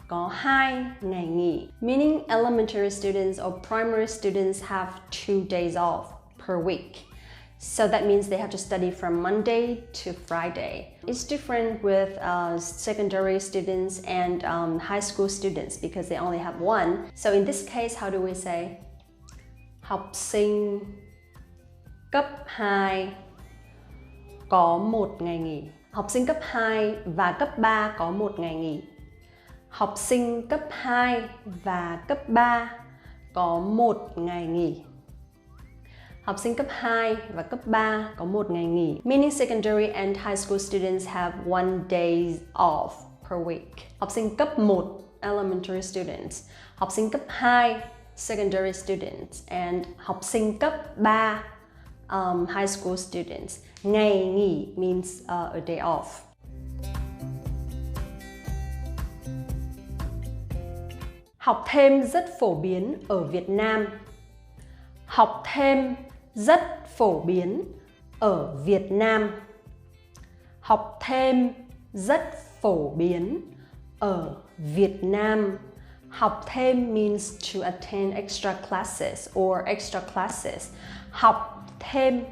có 2 ngày nghỉ. Meaning elementary students or primary students have 2 days off per week. So that means they have to study from Monday to Friday. It's different with secondary students and high school students because they only have one. So in this case, how do we say? Học sinh cấp 2 có 1 ngày nghỉ. Học sinh cấp 2 và cấp 3 có 1 ngày nghỉ. Học sinh cấp 2 và cấp 3 có 1 ngày nghỉ. Học sinh cấp 2 và cấp 3 có 1 ngày nghỉ. Meaning secondary and high school students have 1 day off per week. Học sinh cấp 1, elementary students. Học sinh cấp 2, secondary students. And học sinh cấp 3, high school students. Ngày nghỉ means a day off. Học thêm rất phổ biến ở Việt Nam. Học thêm rất phổ biến ở Việt Nam. Học thêm rất phổ biến ở Việt Nam. Học thêm means to attend extra classes or extra classes. Học thêm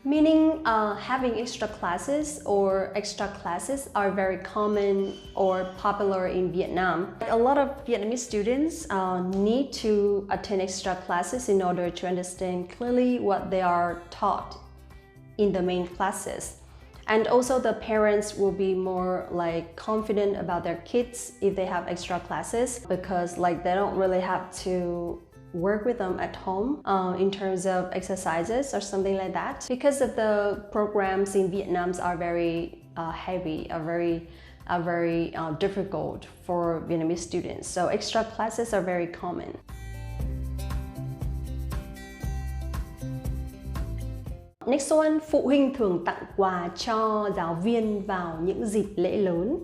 meaning having extra classes or extra classes are very common or popular in Vietnam. A lot of Vietnamese students need to attend extra classes in order to understand clearly what they are taught in the main classes. And also the parents will be more like confident about their kids if they have extra classes because like they don't really have to work with them at home in terms of exercises or something like that. Because of the programs in Vietnam are very heavy, are very difficult for Vietnamese students. So extra classes are very common. Next one, phụ huynh thường tặng quà cho giáo viên vào những dịp lễ lớn.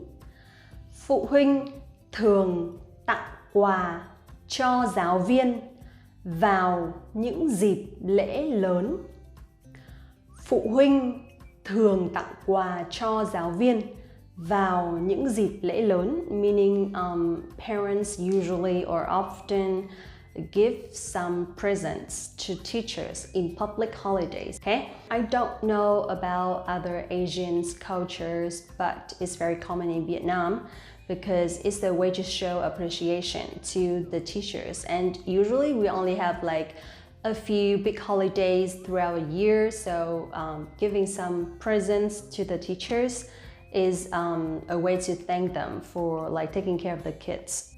Phụ huynh thường tặng quà cho giáo viên vào những dịp lễ lớn. Phụ huynh thường tặng quà cho giáo viên vào những dịp lễ lớn, meaning parents usually or often give some presents to teachers in public holidays. Okay, I don't know about other Asian cultures, but it's very common in Vietnam because it's the way to show appreciation to the teachers. And usually we only have like a few big holidays throughout a year, so giving some presents to the teachers is a way to thank them for like taking care of the kids.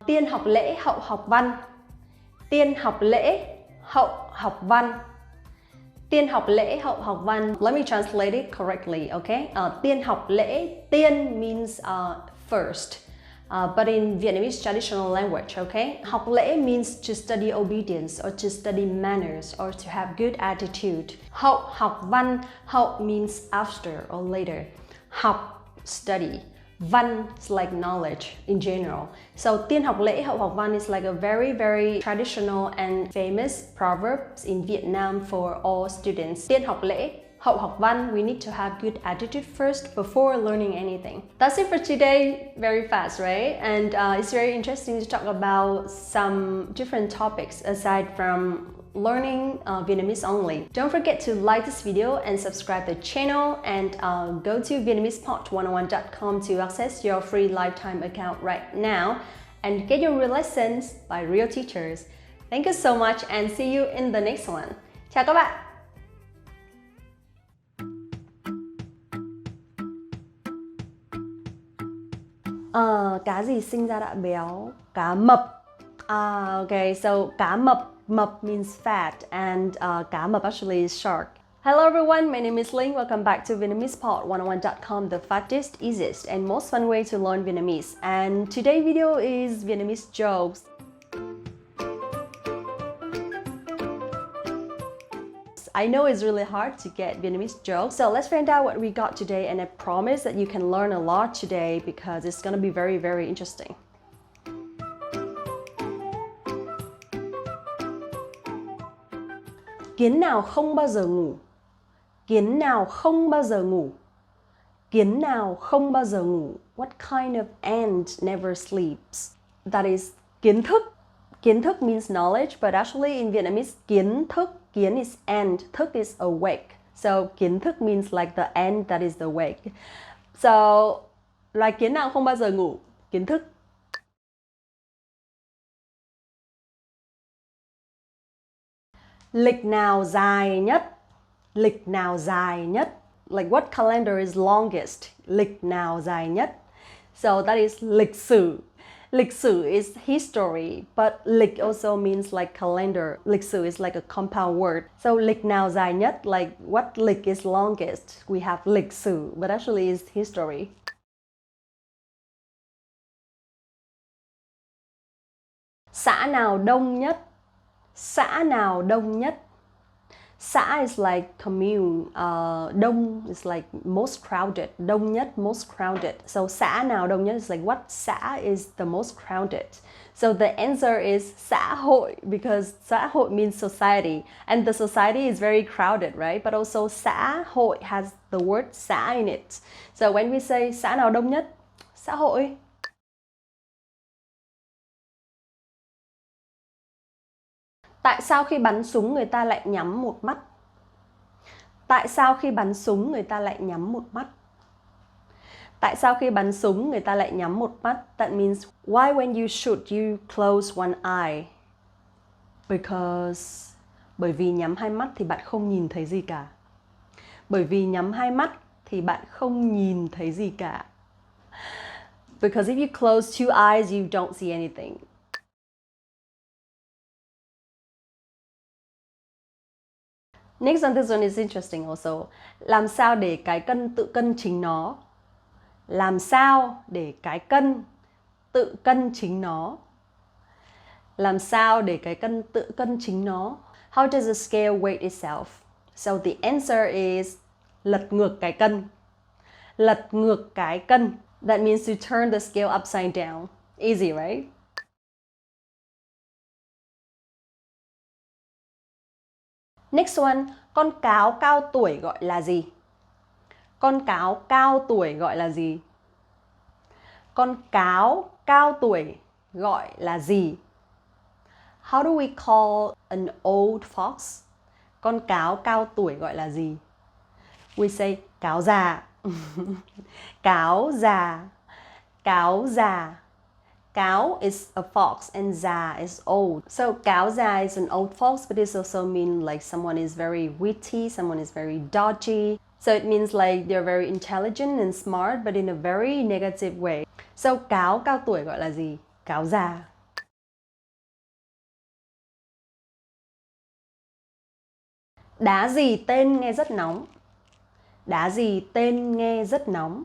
Tiên học lễ hậu học văn. Tiên học lễ hậu học văn. Tiên học lễ hậu học văn. Let me translate it correctly, okay? Tiên học lễ, tiên means first, but in Vietnamese traditional language, okay? Học lễ means to study obedience or to study manners or to have good attitude. Hậu học văn, hậu means after or later. Học, study. Văn is like knowledge in general. So tiên học lễ hậu học văn is like a very, very traditional and famous proverbs in Vietnam for all students. Tiên học lễ hậu học văn, we need to have good attitude first before learning anything. That's it for today. Very fast, right? And it's very interesting to talk about some different topics aside from learning Vietnamese only. Don't forget to like this video and subscribe the channel, and go to VietnamesePod101.com to access your free lifetime account right now and get your real lessons by real teachers. Thank you so much and see you in the next one. Chào các bạn! Cá gì sinh ra đã béo? Cá mập. Okay, so cá mập. Mập means fat, and cá mập actually is shark. Hello everyone, my name is Linh. Welcome back to VietnamesePod101.com, the fastest, easiest, and most fun way to learn Vietnamese. And today's video is Vietnamese jokes. I know it's really hard to get Vietnamese jokes, so let's find out what we got today, and I promise that you can learn a lot today because it's gonna be very, very interesting. Kiến nào không bao giờ ngủ? Kiến nào không bao giờ ngủ? Kiến nào không bao giờ ngủ? What kind of ant never sleeps? That is kiến thức. Kiến thức means knowledge, but actually in Vietnamese, kiến thức, kiến is ant, thức is awake. So kiến thức means like the ant that is awake. So loài kiến nào không bao giờ ngủ? Kiến thức. Lịch nào dài nhất? Lịch nào dài nhất? Like what calendar is longest? Lịch nào dài nhất? So that is lịch sử. Lịch sử is history, but lịch also means like calendar. Lịch sử is like a compound word. So lịch nào dài nhất? Like what lịch is longest? We have lịch sử, but actually is history. Xã nào đông nhất? Xã nào đông nhất? Xã is like commune. Đông is like most crowded. Đông nhất, most crowded. So xã nào đông nhất is like what xã is the most crowded. So the answer is xã hội, because xã hội means society, and the society is very crowded, right? But also xã hội has the word xã in it. So when we say xã nào đông nhất? Xã hội. Tại sao khi bắn súng người ta lại nhắm một mắt? Tại sao khi bắn súng người ta lại nhắm một mắt? Tại sao khi bắn súng người ta lại nhắm một mắt? That means why when you shoot you close one eye? Because bởi vì nhắm hai mắt thì bạn không nhìn thấy gì cả. Bởi vì nhắm hai mắt thì bạn không nhìn thấy gì cả. Because if you close two eyes you don't see anything. Next one, this one is interesting also. Làm sao để cái cân tự cân chính nó? Làm sao để cái cân tự cân chính nó? Làm sao để cái cân tự cân chính nó? How does a scale weight itself? So the answer is lật ngược cái cân. Lật ngược cái cân. That means to turn the scale upside down. Easy, right? Next one, con cáo cao tuổi gọi là gì? Con cáo cao tuổi gọi là gì? Con cáo cao tuổi gọi là gì? How do we call an old fox? Con cáo cao tuổi gọi là gì? We say cáo già. Cáo già. Cáo già. Cáo is a fox and già is old. So cáo già is an old fox, but it also means like someone is very witty, someone is very dodgy. So it means like they're very intelligent and smart, but in a very negative way. So cáo cao tuổi gọi là gì? Cáo già. Đá gì tên nghe rất nóng? Đá gì tên nghe rất nóng?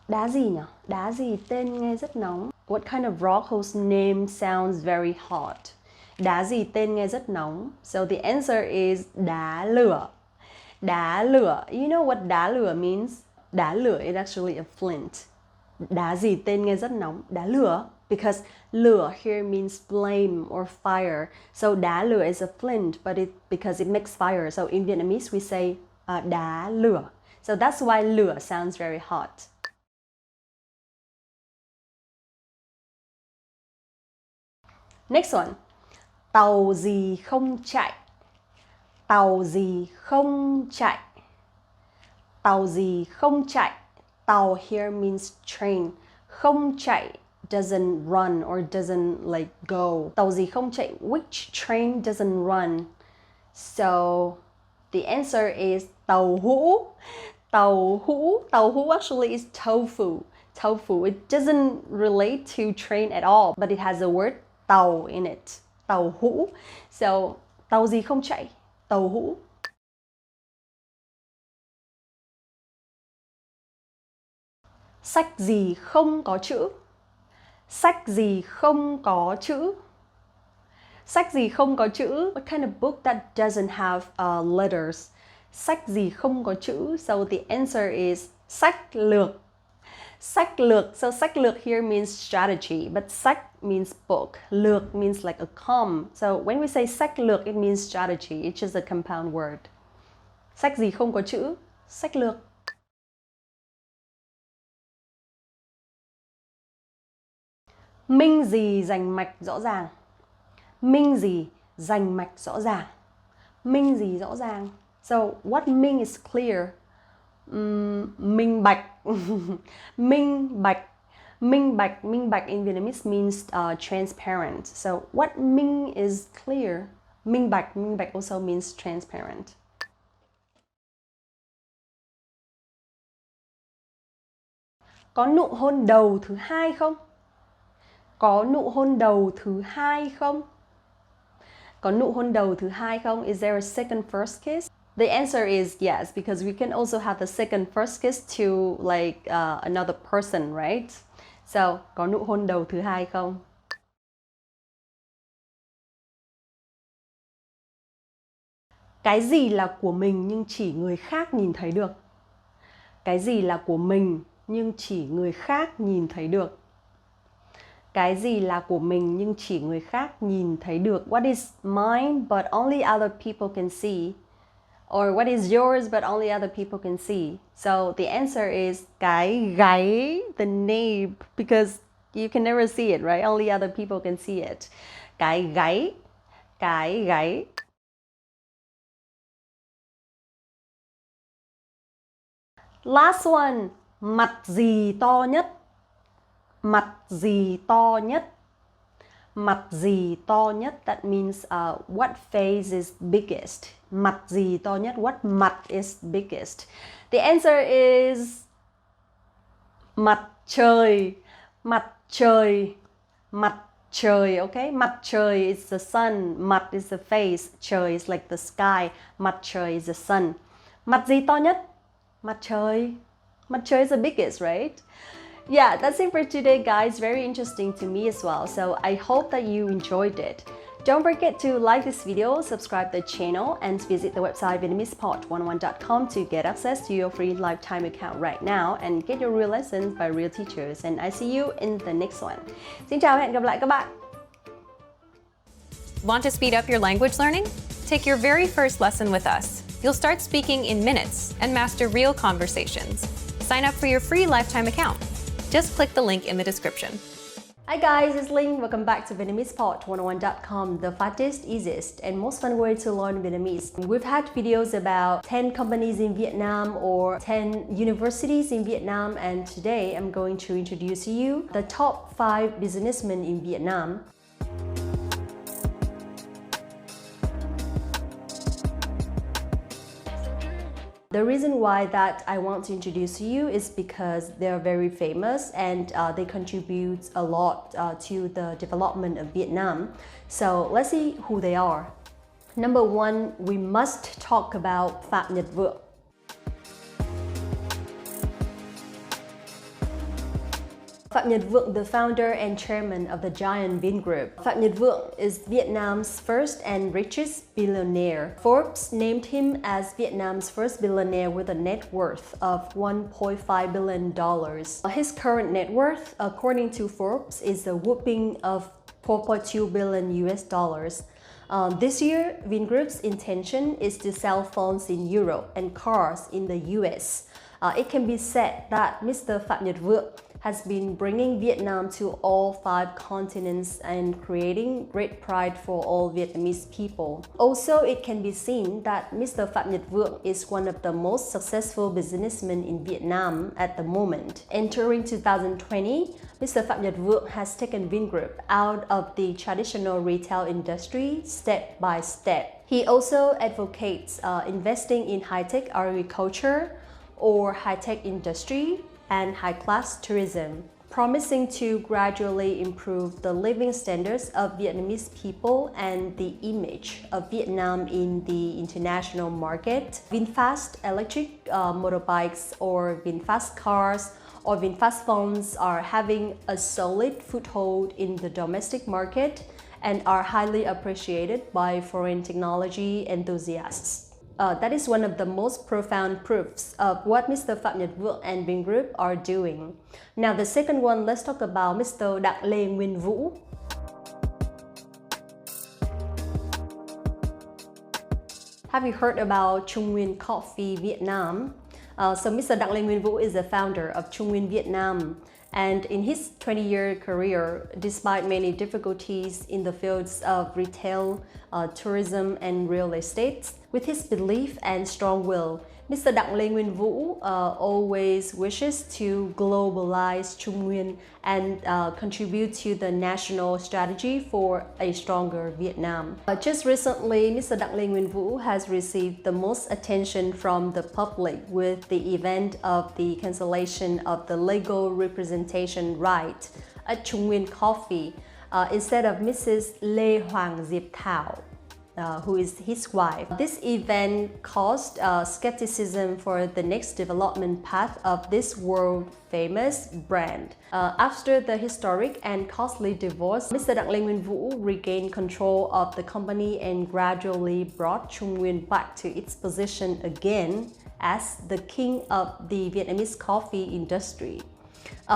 Đá gì nhỉ? Đá gì tên nghe rất nóng? What kind of rock whose name sounds very hot? Đá gì tên nghe rất nóng? So the answer is đá lửa. Đá lửa. You know what đá lửa means? Đá lửa is actually a flint. Đá gì tên nghe rất nóng? Đá lửa. Because lửa here means flame or fire. So đá lửa is a flint, but because it makes fire. So in Vietnamese we say đá lửa. So that's why lửa sounds very hot. Next one. Tàu gì không chạy? Tàu gì không chạy? Tàu gì không chạy? Tàu here means train. Không chạy doesn't run or doesn't like go. Tàu gì không chạy? Which train doesn't run? So the answer is tàu hũ. Tàu hũ. Tàu hũ actually is tofu. Tofu. It doesn't relate to train at all, but it has a word tàu in it. Tàu hũ. So tàu gì không chạy? Tàu hũ. Sách gì không có chữ? Sách gì không có chữ? Sách gì không có chữ? What kind of book that doesn't have letters? Sách gì không có chữ? So the answer is sách lược. Sách lược. So sách lược here means strategy, but sách means book. Lược means like a So when we say sách lược, it means strategy. It's just a compound word. Sách gì không có chữ? Sách lược. Minh gì rành mạch rõ ràng. Minh gì rành mạch rõ ràng. Minh gì rõ ràng. So what minh is clear. Minh bạch. Minh bạch. Minh bạch. Minh bạch in Vietnamese means transparent. So what minh is clear. Minh bạch. Minh bạch also means transparent. Có nụ hôn đầu thứ hai không? Có nụ hôn đầu thứ hai không? Có nụ hôn đầu thứ hai không? Is there a second first kiss? The answer is yes, because we can also have the second first kiss to like another person, right? So, có nụ hôn đầu thứ hai không? Cái gì là của mình nhưng chỉ người khác nhìn thấy được? Cái gì là của mình nhưng chỉ người khác nhìn thấy được? Cái gì là của mình nhưng chỉ người khác nhìn thấy được? What is mine but only other people can see? Or what is yours but only other people can see? So the answer is cái gáy, the nape, because you can never see it, right? Only other people can see it. Cái gáy, cái gáy. Last one, mặt gì to nhất? Mặt gì to nhất? Mặt gì to nhất? That means what face is biggest? Mặt gì to nhất? What mặt is biggest? The answer is mặt trời. Mặt trời. Mặt trời, okay? Mặt trời is the sun. Mặt is the face. Trời is like the sky. Mặt trời is the sun. Mặt gì to nhất? Mặt trời. Mặt trời is the biggest, right? Yeah, that's it for today, guys. Very interesting to me as well. So I hope that you enjoyed it. Don't forget to like this video, subscribe the channel, and visit the website VietnamesePod101.com to get access to your free lifetime account right now and get your real lessons by real teachers. And I see you in the next one. Xin chào và hẹn gặp lại các bạn. Want to speed up your language learning? Take your very first lesson with us. You'll start speaking in minutes and master real conversations. Sign up for your free lifetime account. Just click the link in the description. Hi guys, it's Linh. Welcome back to VietnamesePod101.com, the fastest, easiest, and most fun way to learn Vietnamese. We've had videos about 10 companies in Vietnam or 10 universities in Vietnam, and today I'm going to introduce to you the top 5 businessmen in Vietnam. The reason why that I want to introduce you is because they're very famous and they contribute a lot to the development of Vietnam. So let's see who they are. Number 1, we must talk about Phạm Nhật Vượng. Phạm Nhật Vượng, the founder and chairman of the giant Vingroup. Phạm Nhật Vượng is Vietnam's first and richest billionaire. Forbes named him as Vietnam's first billionaire with a net worth of $1.5 billion. His current net worth, according to Forbes, is a whopping of 4.2 billion US dollars. This year, Vingroup's intention is to sell phones in Europe and cars in the US. It can be said that Mr. Phạm Nhật Vượng has been bringing Vietnam to all 5 continents and creating great pride for all Vietnamese people. Also, it can be seen that Mr. Phạm Nhật Vượng is one of the most successful businessmen in Vietnam at the moment. Entering 2020, Mr. Phạm Nhật Vượng has taken Vingroup out of the traditional retail industry step by step. He also advocates investing in high-tech agriculture or high-tech industry and high-class tourism, promising to gradually improve the living standards of Vietnamese people and the image of Vietnam in the international market. VinFast electric motorbikes or VinFast cars or VinFast phones are having a solid foothold in the domestic market and are highly appreciated by foreign technology enthusiasts. That is one of the most profound proofs of what Mr. Phạm Nhật Vượng and Vingroup are doing. Now the second one, let's talk about Mr. Đặng Lê Nguyên Vũ. Have you heard about Trung Nguyên Coffee Vietnam? So Mr. Đặng Lê Nguyên Vũ is the founder of Trung Nguyên Vietnam. And in his 20-year career, despite many difficulties in the fields of retail, tourism, and real estate, with his belief and strong will, Mr. Đặng Lê Nguyên Vũ always wishes to globalize Trung Nguyên and contribute to the national strategy for a stronger Vietnam. Just recently, Mr. Đặng Lê Nguyên Vũ has received the most attention from the public with the event of the cancellation of the legal representation right at Trung Nguyên Coffee instead of Mrs. Lê Hoàng Diệp Thảo, who is his wife. This event caused skepticism for the next development path of this world-famous brand. After the historic and costly divorce, Mr. Đặng Lê Nguyên Vũ regained control of the company and gradually brought Trung Nguyên back to its position again as the king of the Vietnamese coffee industry.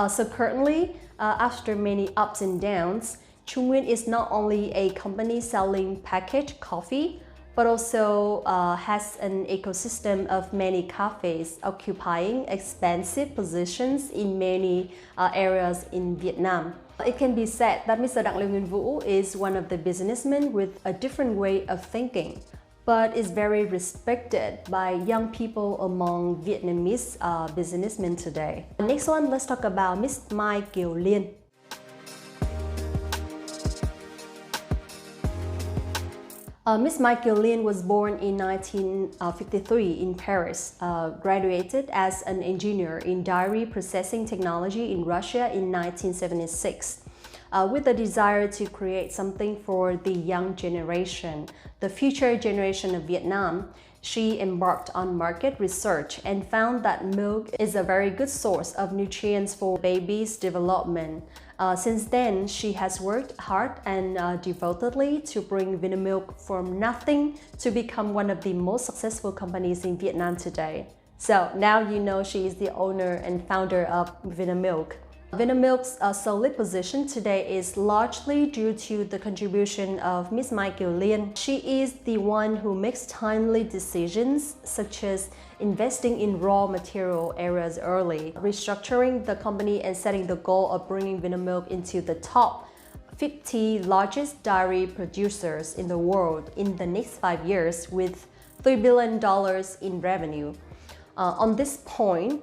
So currently, after many ups and downs, Trung Nguyên is not only a company selling packaged coffee, but also has an ecosystem of many cafes occupying expansive positions in many areas in Vietnam. It can be said that Mr. Đặng Lê Nguyên Vũ is one of the businessmen with a different way of thinking, but is very respected by young people among Vietnamese businessmen today. Next one, let's talk about Miss Mai Kiều Liên. Miss Mai Kiều Liên was born in 1953 in Paris, graduated as an engineer in dairy processing technology in Russia in 1976. With the desire to create something for the young generation, the future generation of Vietnam, she embarked on market research and found that milk is a very good source of nutrients for babies' development. Since then, she has worked hard and devotedly to bring Vinamilk from nothing to become one of the most successful companies in Vietnam today. So now you know she is the owner and founder of Vinamilk. Vinamilk's solid position today is largely due to the contribution of Miss Mai Kiều Liên. She is the one who makes timely decisions such as investing in raw material areas early, restructuring the company and setting the goal of bringing Vinamilk into the top 50 largest dairy producers in the world in the next 5 years with $3 billion in revenue. On this point,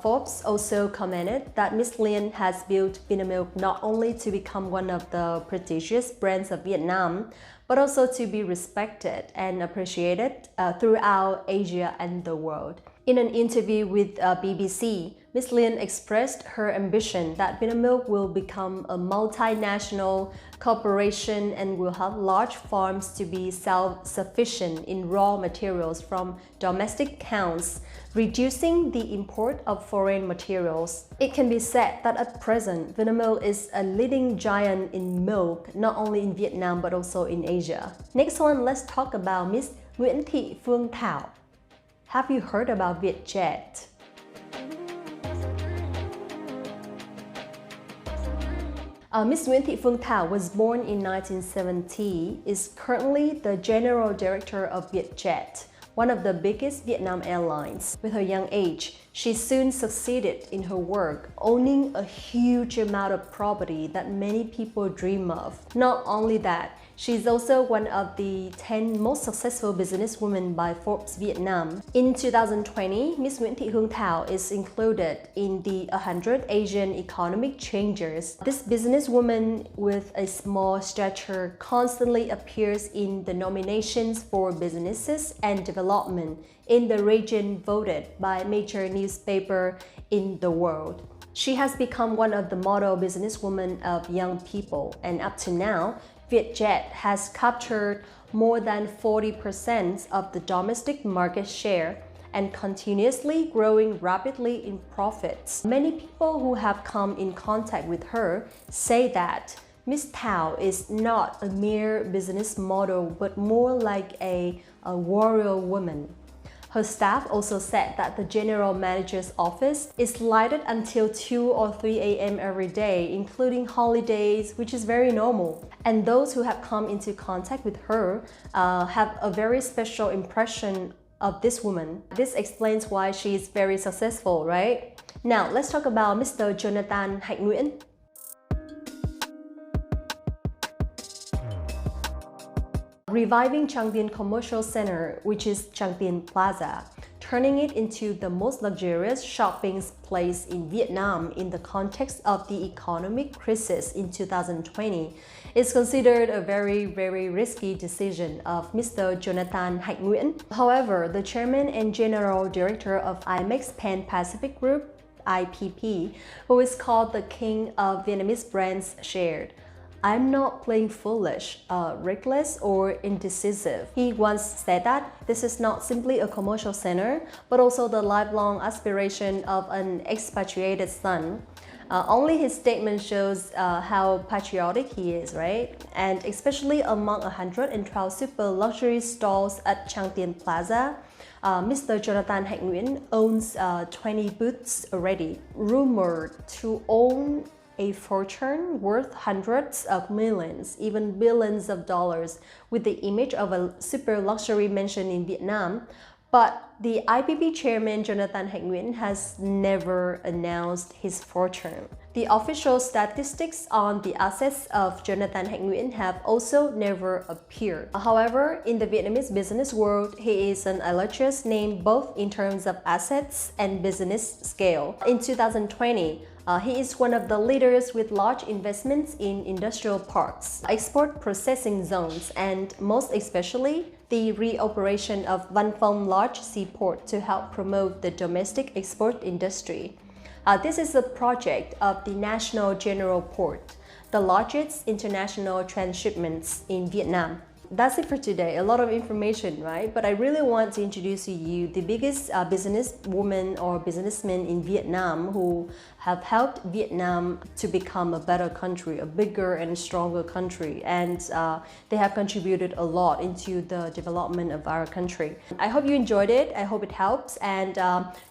Forbes also commented that Miss Liên has built Vinamilk not only to become one of the prestigious brands of Vietnam, but also to be respected and appreciated throughout Asia and the world. In an interview with BBC, Miss Liên expressed her ambition that Vinamilk will become a multinational corporation and will have large farms to be self-sufficient in raw materials from domestic cows, reducing the import of foreign materials. It can be said that at present, Vinamilk is a leading giant in milk, not only in Vietnam but also in Asia. Next one, let's talk about Miss Nguyễn Thị Phương Thảo. Have you heard about Vietjet? Miss Nguyễn Thị Phương Thảo was born in 1970, is currently the General Director of Vietjet, one of the biggest Vietnam airlines. With her young age, she soon succeeded in her work, owning a huge amount of property that many people dream of. Not only that, she's also one of the 10 most successful businesswomen by Forbes Vietnam. In 2020, Miss Nguyễn Thị Phương Thảo is included in the 100 Asian Economic Changers. This businesswoman with a small stature constantly appears in the nominations for businesses and development in the region voted by major newspaper in the world. She has become one of the model businesswomen of young people, and up to now, Vietjet has captured more than 40% of the domestic market share and continuously growing rapidly in profits. Many people who have come in contact with her say that Miss Thảo is not a mere business model but more like a warrior woman. Her staff also said that the general manager's office is lighted until 2 or 3 a.m. every day, including holidays, which is very normal. And those who have come into contact with her have a very special impression of this woman. This explains why she is very successful, right? Now, let's talk about Mr. Jonathan Hạnh Nguyễn. Reviving Trang Tiền Commercial Center, which is Trang Tiền Plaza, turning it into the most luxurious shopping place in Vietnam in the context of the economic crisis in 2020, is considered a very, very risky decision of Mr. Jonathan Hạnh Nguyễn. However, the chairman and general director of IMEX Pan Pacific Group, IPP, who is called the king of Vietnamese brands, shared, "I'm not playing foolish, reckless, or indecisive." He once said that this is not simply a commercial center, but also the lifelong aspiration of an expatriated son. Only his statement shows how patriotic he is, right? And especially among 112 super luxury stalls at Trang Tiền Plaza, Mr. Jonathan Hạnh Nguyễn owns 20 booths already, rumored to own a fortune worth hundreds of millions, even billions of dollars, with the image of a super luxury mansion in Vietnam. But the IPP chairman Jonathan Hạnh Nguyễn has never announced his fortune. The official statistics on the assets of Jonathan Hạnh Nguyễn have also never appeared. However, in the Vietnamese business world, he is an illustrious name both in terms of assets and business scale. In 2020, he is one of the leaders with large investments in industrial parks, export processing zones, and most especially, the reoperation of Văn Phong Large Seaport to help promote the domestic export industry. This is a project of the National General Port, the largest international transshipments in Vietnam. That's it for today. A lot of information, right? But I really want to introduce to you the biggest businesswoman or businessman in Vietnam who have helped Vietnam to become a better country, a bigger and stronger country. And they have contributed a lot into the development of our country. I hope you enjoyed it. I hope it helps. And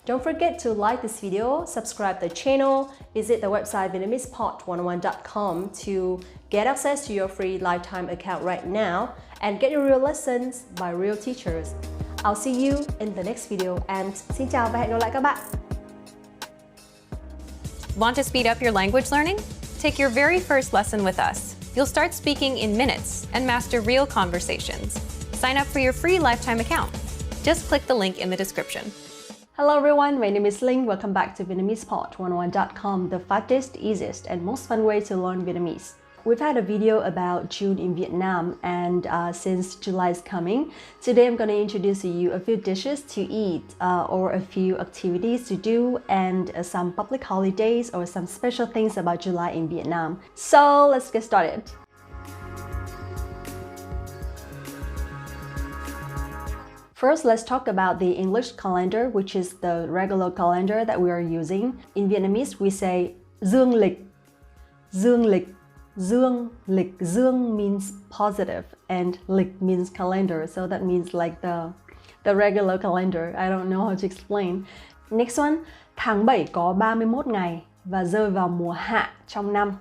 don't forget to like this video, subscribe the channel, visit the website VietnamesePod101.com to get access to your free lifetime account right now and get your real lessons by real teachers. I'll see you in the next video and xin chào và hẹn gặp lại các bạn. Want to speed up your language learning? Take your very first lesson with us. You'll start speaking in minutes and master real conversations. Sign up for your free lifetime account. Just click the link in the description. Hello everyone, my name is Linh. Welcome back to VietnamesePod101.com, the fastest, easiest, and most fun way to learn Vietnamese. We've had a video about June in Vietnam, and since July is coming, today I'm going to introduce to you a few dishes to eat or a few activities to do and some public holidays or some special things about July in Vietnam. So let's get started. First, let's talk about the English calendar, which is the regular calendar that we are using. In Vietnamese, we say dương lịch, dương lịch. Dương lịch, dương means positive and lịch means calendar, so that means like the regular calendar. I don't know how to explain. Next one, tháng 7 có 31 ngày và rơi vào mùa hạ trong năm.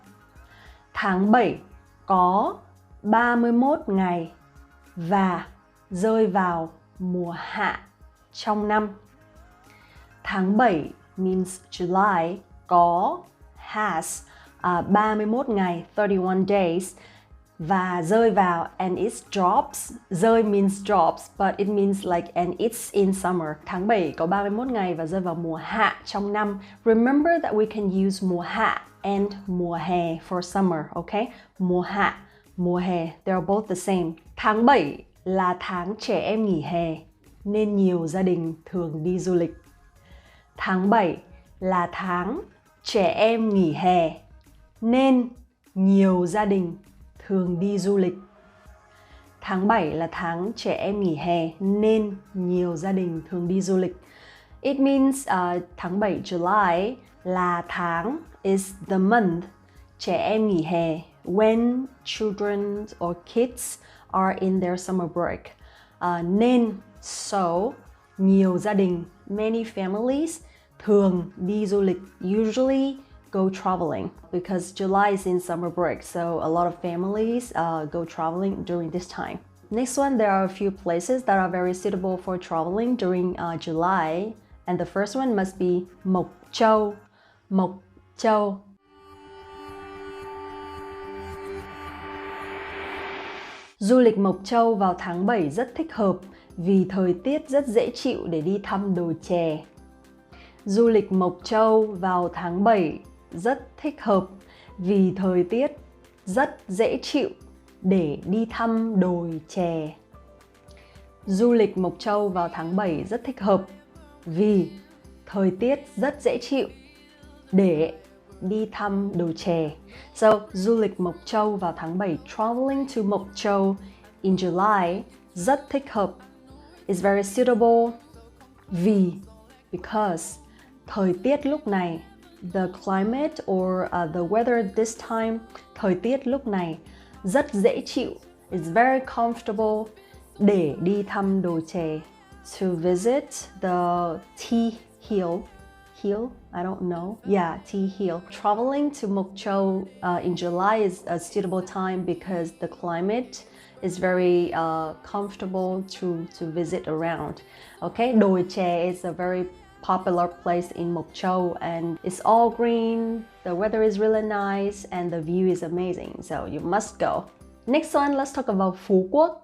Tháng 7 có 31 ngày và rơi vào mùa hạ trong năm. Tháng 7 means July, có has 31 ngày, 31 days, và rơi vào, and it drops. Rơi means drops, but it means like, and it's in summer. Tháng 7 có 31 ngày và rơi vào mùa hạ trong năm. Remember that we can use mùa hạ and mùa hè for summer, okay? Mùa hạ, mùa hè, they are both the same. Tháng 7 là tháng trẻ em nghỉ hè, nên nhiều gia đình thường đi du lịch. Tháng 7 là tháng trẻ em nghỉ hè, nên nhiều gia đình thường đi du lịch. Tháng 7 là tháng trẻ em nghỉ hè nên nhiều gia đình thường đi du lịch. It means tháng 7 July là tháng, is the month, trẻ em nghỉ hè, when children or kids are in their summer break. Nên, so, nhiều gia đình, many families, thường đi du lịch, usually go traveling, because July is in summer break, so a lot of families go traveling during this time. Next one, there are a few places that are very suitable for traveling during July, and the first one must be Mộc Châu. Mộc Châu. Du lịch Mộc Châu vào tháng 7 rất thích hợp vì thời tiết rất dễ chịu để đi thăm đồi chè. Du lịch Mộc Châu vào tháng 7 rất thích hợp vì thời tiết rất dễ chịu để đi thăm đồi chè. Du lịch Mộc Châu vào tháng 7 rất thích hợp vì thời tiết rất dễ chịu để đi thăm đồi chè. So, du lịch Mộc Châu vào tháng 7, traveling to Mộc Châu in July, rất thích hợp, is very suitable vì, because, thời tiết lúc này, the climate or the weather this time, thời tiết lúc này rất dễ chịu, is very comfortable để đi thăm đồi chè, to visit the tea hill. Hill? I don't know. Yeah, tea hill. Traveling to Mộc Châu in July is a suitable time because the climate is very comfortable to visit around. Okay, đồi chè is a very popular place in Mộc Châu and it's all green, the weather is really nice and the view is amazing, so you must go. Next one, let's talk about Phú Quốc.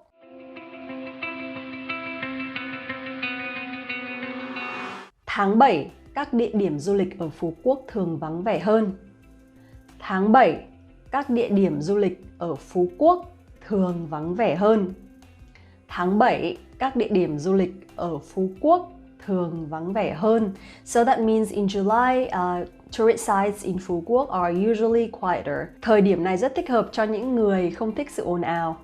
Tháng 7, các địa điểm du lịch ở Phú Quốc thường vắng vẻ hơn. Tháng 7, các địa điểm du lịch ở Phú Quốc thường vắng vẻ hơn. Tháng 7, các địa điểm du lịch ở Phú Quốc thường vắng vẻ hơn. So that means in July, tourist sites in Phú Quốc are usually quieter. Thời điểm này rất thích hợp cho những người không thích sự ồn ào.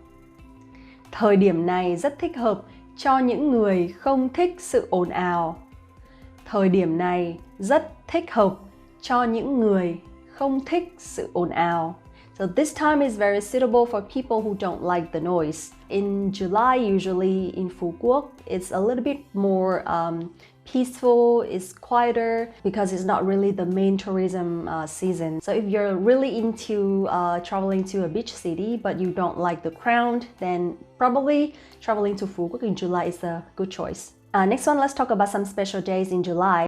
Thời điểm này rất thích hợp cho những người không thích sự ồn ào. Thời điểm này rất thích hợp cho những người không thích sự ồn ào. So this time is very suitable for people who don't like the noise. In July, usually in Phú Quốc, it's a little bit more peaceful, it's quieter because it's not really the main tourism season. So if you're really into traveling to a beach city but you don't like the crowd, then probably traveling to Phú Quốc in July is a good choice. Next one, let's talk about some special days in July.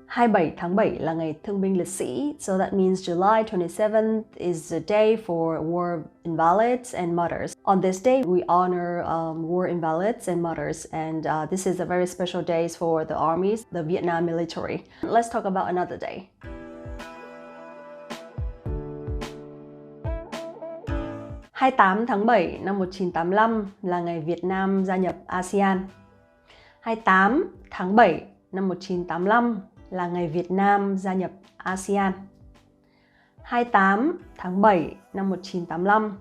27 tháng 7 là ngày thương binh liệt sĩ, so that means July 27th is the day for war invalids and mothers. On this day, we honor war invalids and mothers, and this is a very special day for the armies, the Vietnam military. Let's talk about another day. 28 tháng 7 năm 1985 là ngày Việt Nam gia nhập ASEAN. 28 tháng 7 năm 1985 là ngày Việt Nam gia nhập ASEAN. 28 tháng 7 năm 1985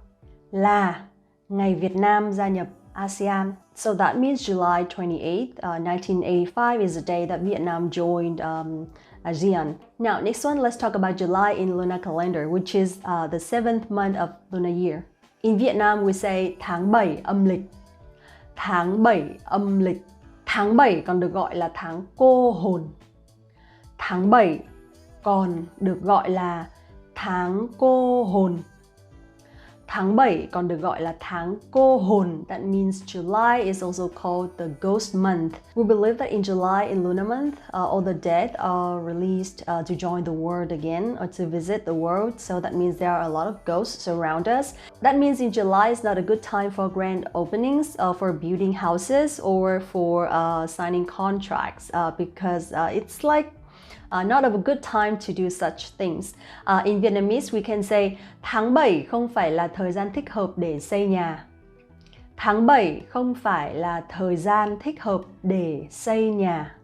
là ngày Việt Nam gia nhập ASEAN. So that means July 28th, 1985 is the day that Vietnam joined ASEAN. Now, next one, let's talk about July in lunar calendar, which is the 7th month of lunar year. In Vietnam, we say tháng 7 âm lịch. Tháng 7 âm lịch. Tháng 7 còn được gọi là tháng cô hồn. Tháng 7 còn được gọi là tháng cô hồn. Tháng 7 còn được gọi là tháng cô hồn. That means July is also called the ghost month. We believe that in July, in lunar month, all the dead are released to join the world again or to visit the world. So that means there are a lot of ghosts around us. That means in July is not a good time for grand openings, for building houses or for signing contracts because it's like not a good time to do such things. In Vietnamese, we can say tháng 7 không phải là thời gian thích hợp để xây nhà. Tháng 7 không phải là thời gian thích hợp để xây nhà.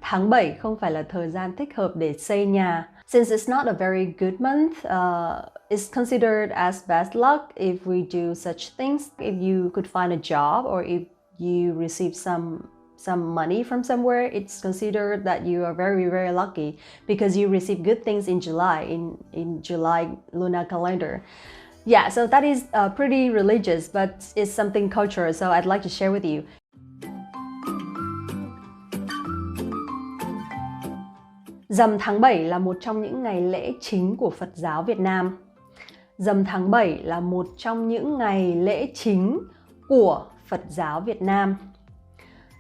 Tháng 7 không phải là thời gian thích hợp để xây nhà. Since it's not a very good month, it's considered as bad luck if we do such things. If you could find a job or if you receive some money from somewhere, it's considered that you are very, very lucky because you receive good things in July, in July lunar calendar. Yeah, so that is pretty religious, but it's something cultural, so I'd like to share with you. Rằm tháng 7 là một trong những ngày lễ chính của Phật giáo Việt Nam. Rằm tháng 7 là một trong những ngày lễ chính của Phật giáo Việt Nam.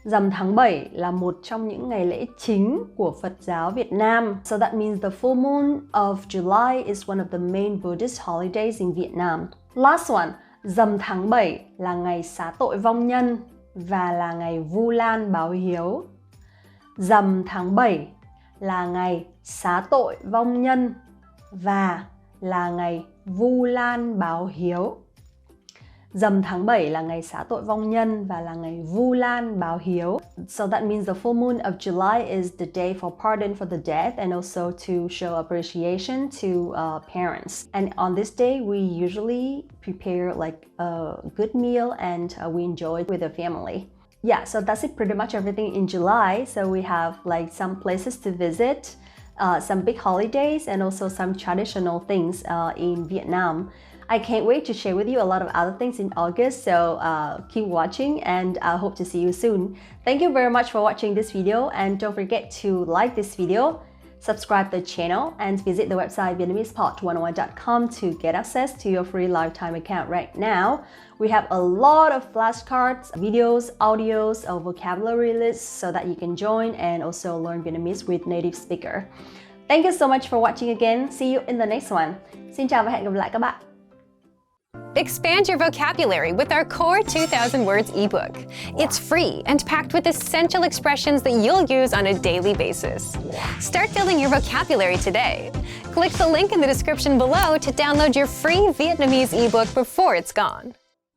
Rằm tháng 7 là một trong những ngày lễ chính của Phật giáo Việt Nam. So that means the full moon of July is one of the main Buddhist holidays in Vietnam. Last one, rằm tháng 7 là ngày xá tội vong nhân và là ngày Vu Lan báo hiếu. Rằm tháng 7 là ngày xá tội vong nhân và là ngày Vu Lan báo hiếu. Rằm tháng 7 là ngày xá tội vong nhân và là ngày Vu Lan báo hiếu. So that means the full moon of July is the day for pardon for the dead and also to show appreciation to parents. And on this day, we usually prepare like a good meal and we enjoy with the family. Yeah, so that's it, pretty much everything in July. So we have like some places to visit, some big holidays, and also some traditional things in Vietnam. I can't wait to share with you a lot of other things in August, so keep watching and I hope to see you soon. Thank you very much for watching this video, and don't forget to like this video, subscribe to the channel, and visit the website VietnamesePod101.com to get access to your free lifetime account right now. We have a lot of flashcards, videos, audios, or vocabulary lists so that you can join and also learn Vietnamese with native speaker. Thank you so much for watching again. See you in the next one. Xin chào và hẹn gặp lại các bạn. Expand your vocabulary with our Core 2000 Words ebook. It's free and packed with essential expressions that you'll use on a daily basis. Start building your vocabulary today. Click the link in the description below to download your free Vietnamese ebook before it's gone.